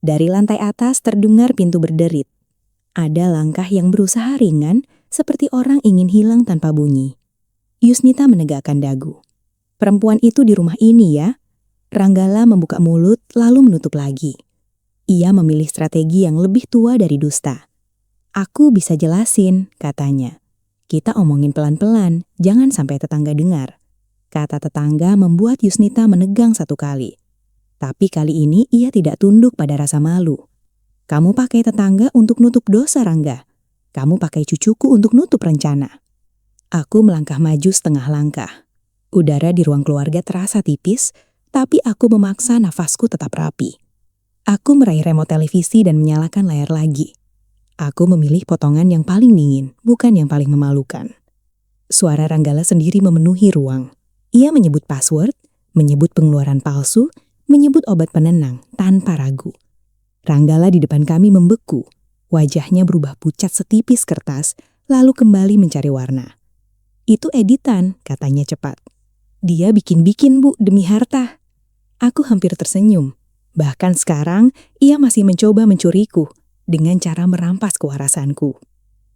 Dari lantai atas terdengar pintu berderit. Ada langkah yang berusaha ringan, seperti orang ingin hilang tanpa bunyi. Yusnita menegakkan dagu. Perempuan itu di rumah ini ya? Ranggala membuka mulut lalu menutup lagi. Ia memilih strategi yang lebih tua dari dusta. Aku bisa jelasin, katanya. Kita omongin pelan-pelan, jangan sampai tetangga dengar. Kata tetangga membuat Yusnita menegang satu kali. Tapi kali ini ia tidak tunduk pada rasa malu. Kamu pakai tetangga untuk nutup dosa, Rangga. Kamu pakai cucuku untuk nutup rencana. Aku melangkah maju setengah langkah. Udara di ruang keluarga terasa tipis, tapi aku memaksa nafasku tetap rapi. Aku meraih remote televisi dan menyalakan layar lagi. Aku memilih potongan yang paling dingin, bukan yang paling memalukan. Suara Ranggala sendiri memenuhi ruang. Ia menyebut password, menyebut pengeluaran palsu, menyebut obat penenang tanpa ragu. Ranggala di depan kami membeku. Wajahnya berubah pucat setipis kertas, lalu kembali mencari warna. Itu editan, katanya cepat. Dia bikin-bikin, Bu, demi harta. Aku hampir tersenyum. Bahkan sekarang, ia masih mencoba mencuriku dengan cara merampas kewarasanku.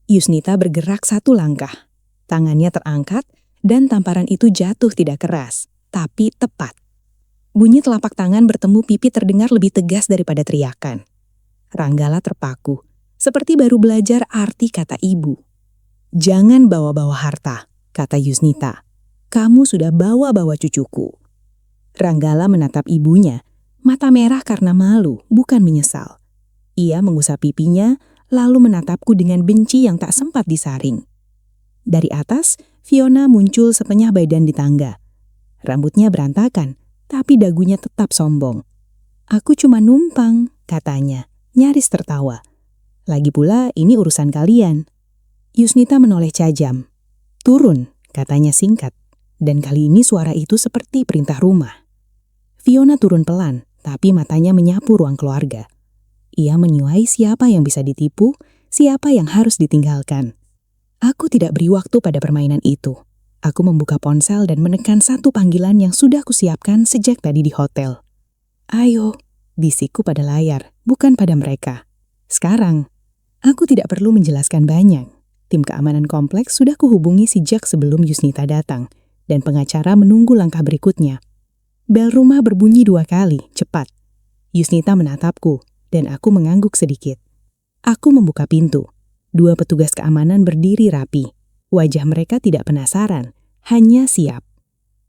Yusnita bergerak satu langkah. Tangannya terangkat dan tamparan itu jatuh tidak keras. tapi tepat. Bunyi telapak tangan bertemu pipi terdengar lebih tegas daripada teriakan. Ranggala terpaku, seperti baru belajar arti kata ibu. "Jangan bawa-bawa harta," kata Yusnita. "Kamu sudah bawa-bawa cucuku." Ranggala menatap ibunya, mata merah karena malu, bukan menyesal. Ia mengusap pipinya, lalu menatapku dengan benci yang tak sempat disaring. Dari atas, Fiona muncul setengah badan di tangga. Rambutnya berantakan, tapi dagunya tetap sombong. "Aku cuma numpang," katanya, nyaris tertawa. "Lagi pula ini urusan kalian." Yusnita menoleh tajam. "Turun," katanya singkat, dan kali ini suara itu seperti perintah rumah. Fiona turun pelan, tapi matanya menyapu ruang keluarga. Ia menyuai siapa yang bisa ditipu, siapa yang harus ditinggalkan. Aku tidak beri waktu pada permainan itu. Aku membuka ponsel dan menekan satu panggilan yang sudah kusiapkan sejak tadi di hotel. "Ayo," bisikku pada layar, bukan pada mereka. Sekarang, aku tidak perlu menjelaskan banyak. Tim keamanan kompleks sudah kuhubungi sejak sebelum Yusnita datang, dan pengacara menunggu langkah berikutnya. Bel rumah berbunyi 2 kali, cepat. Yusnita menatapku, dan aku mengangguk sedikit. Aku membuka pintu. 2 petugas keamanan berdiri rapi. Wajah mereka tidak penasaran, hanya siap.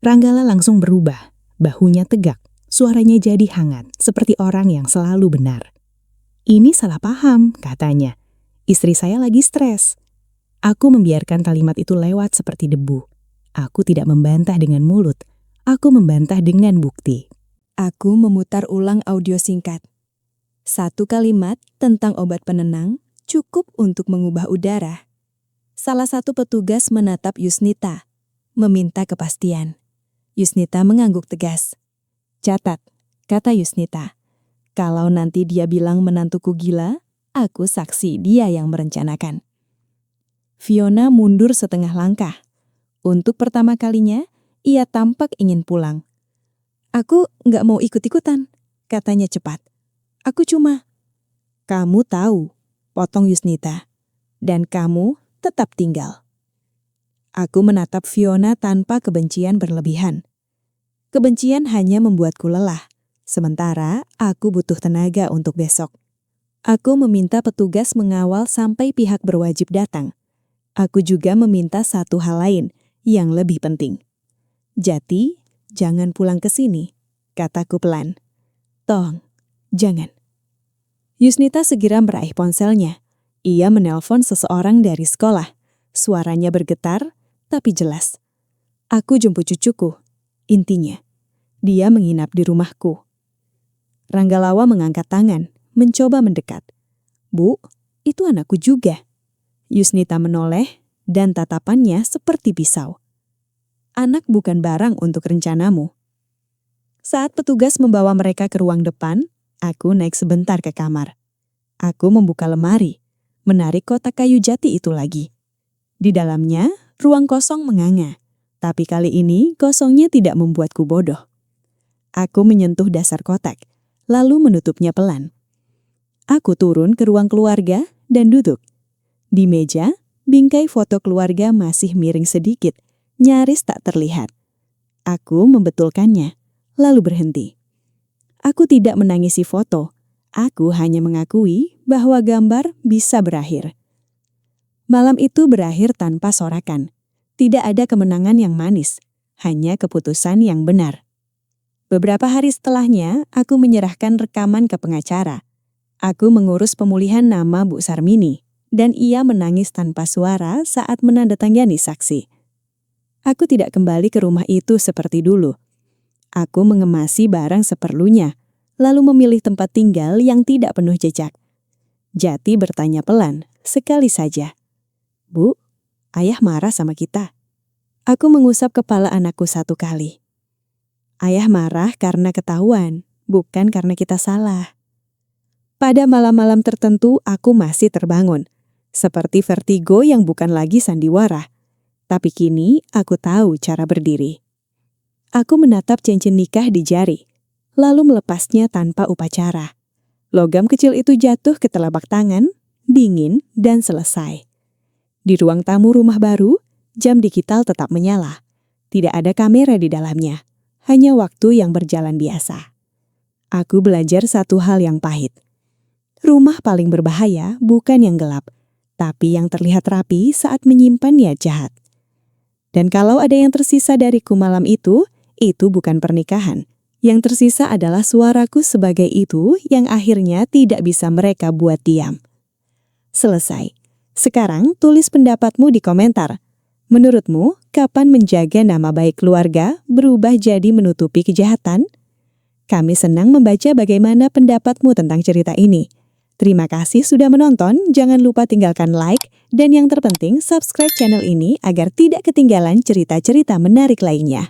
Ranggala langsung berubah, bahunya tegak, suaranya jadi hangat, seperti orang yang selalu benar. "Ini salah paham," katanya. "Istri saya lagi stres." Aku membiarkan kalimat itu lewat seperti debu. Aku tidak membantah dengan mulut, aku membantah dengan bukti. Aku memutar ulang audio singkat. 1 kalimat tentang obat penenang cukup untuk mengubah udara. Salah satu petugas menatap Yusnita, meminta kepastian. Yusnita mengangguk tegas. "Catat," kata Yusnita. "Kalau nanti dia bilang menantuku gila, aku saksi dia yang merencanakan." Fiona mundur setengah langkah. Untuk pertama kalinya, ia tampak ingin pulang. "Aku nggak mau ikut-ikutan," katanya cepat. "Aku cuma..." "Kamu tahu," potong Yusnita. "Dan kamu tetap tinggal." Aku menatap Fiona tanpa kebencian berlebihan. Kebencian hanya membuatku lelah, sementara aku butuh tenaga untuk besok. Aku meminta petugas mengawal sampai pihak berwajib datang. Aku juga meminta satu hal lain yang lebih penting. "Jati, jangan pulang ke sini," kataku pelan. "Tolong, jangan." Yusnita segera meraih ponselnya. Ia menelpon seseorang dari sekolah. Suaranya bergetar, tapi jelas. "Aku jemput cucuku," intinya. "Dia menginap di rumahku." Ranggalawa mengangkat tangan, mencoba mendekat. "Bu, itu anakku juga." Yusnita menoleh, dan tatapannya seperti pisau. "Anak bukan barang untuk rencanamu." Saat petugas membawa mereka ke ruang depan, aku naik sebentar ke kamar. Aku membuka lemari, menarik kotak kayu jati itu lagi. Di dalamnya, ruang kosong menganga. Tapi kali ini, kosongnya tidak membuatku bodoh. Aku menyentuh dasar kotak, lalu menutupnya pelan. Aku turun ke ruang keluarga dan duduk. Di meja, bingkai foto keluarga masih miring sedikit, nyaris tak terlihat. Aku membetulkannya, lalu berhenti. Aku tidak menangisi foto. Aku hanya mengakui bahwa gambar bisa berakhir. Malam itu berakhir tanpa sorakan. Tidak ada kemenangan yang manis, hanya keputusan yang benar. Beberapa hari setelahnya, aku menyerahkan rekaman ke pengacara. Aku mengurus pemulihan nama Bu Sarmini, dan ia menangis tanpa suara saat menandatangani saksi. Aku tidak kembali ke rumah itu seperti dulu. Aku mengemasi barang seperlunya, lalu memilih tempat tinggal yang tidak penuh jejak. Jati bertanya pelan, sekali saja. "Bu, ayah marah sama kita." Aku mengusap kepala anakku 1 kali. "Ayah marah karena ketahuan, bukan karena kita salah." Pada malam-malam tertentu aku masih terbangun, seperti vertigo yang bukan lagi sandiwara. Tapi kini aku tahu cara berdiri. Aku menatap cincin nikah di jari, lalu melepasnya tanpa upacara. Logam kecil itu jatuh ke telapak tangan, dingin dan selesai. Di ruang tamu rumah baru, jam digital tetap menyala. Tidak ada kamera di dalamnya, hanya waktu yang berjalan biasa. Aku belajar satu hal yang pahit. Rumah paling berbahaya bukan yang gelap, tapi yang terlihat rapi saat menyimpan niat jahat. Dan kalau ada yang tersisa dariku malam itu bukan pernikahan. Yang tersisa adalah suaraku sebagai itu yang akhirnya tidak bisa mereka buat diam. Selesai. Sekarang tulis pendapatmu di komentar. Menurutmu, kapan menjaga nama baik keluarga berubah jadi menutupi kejahatan? Kami senang membaca bagaimana pendapatmu tentang cerita ini. Terima kasih sudah menonton, jangan lupa tinggalkan like, dan yang terpenting subscribe channel ini agar tidak ketinggalan cerita-cerita menarik lainnya.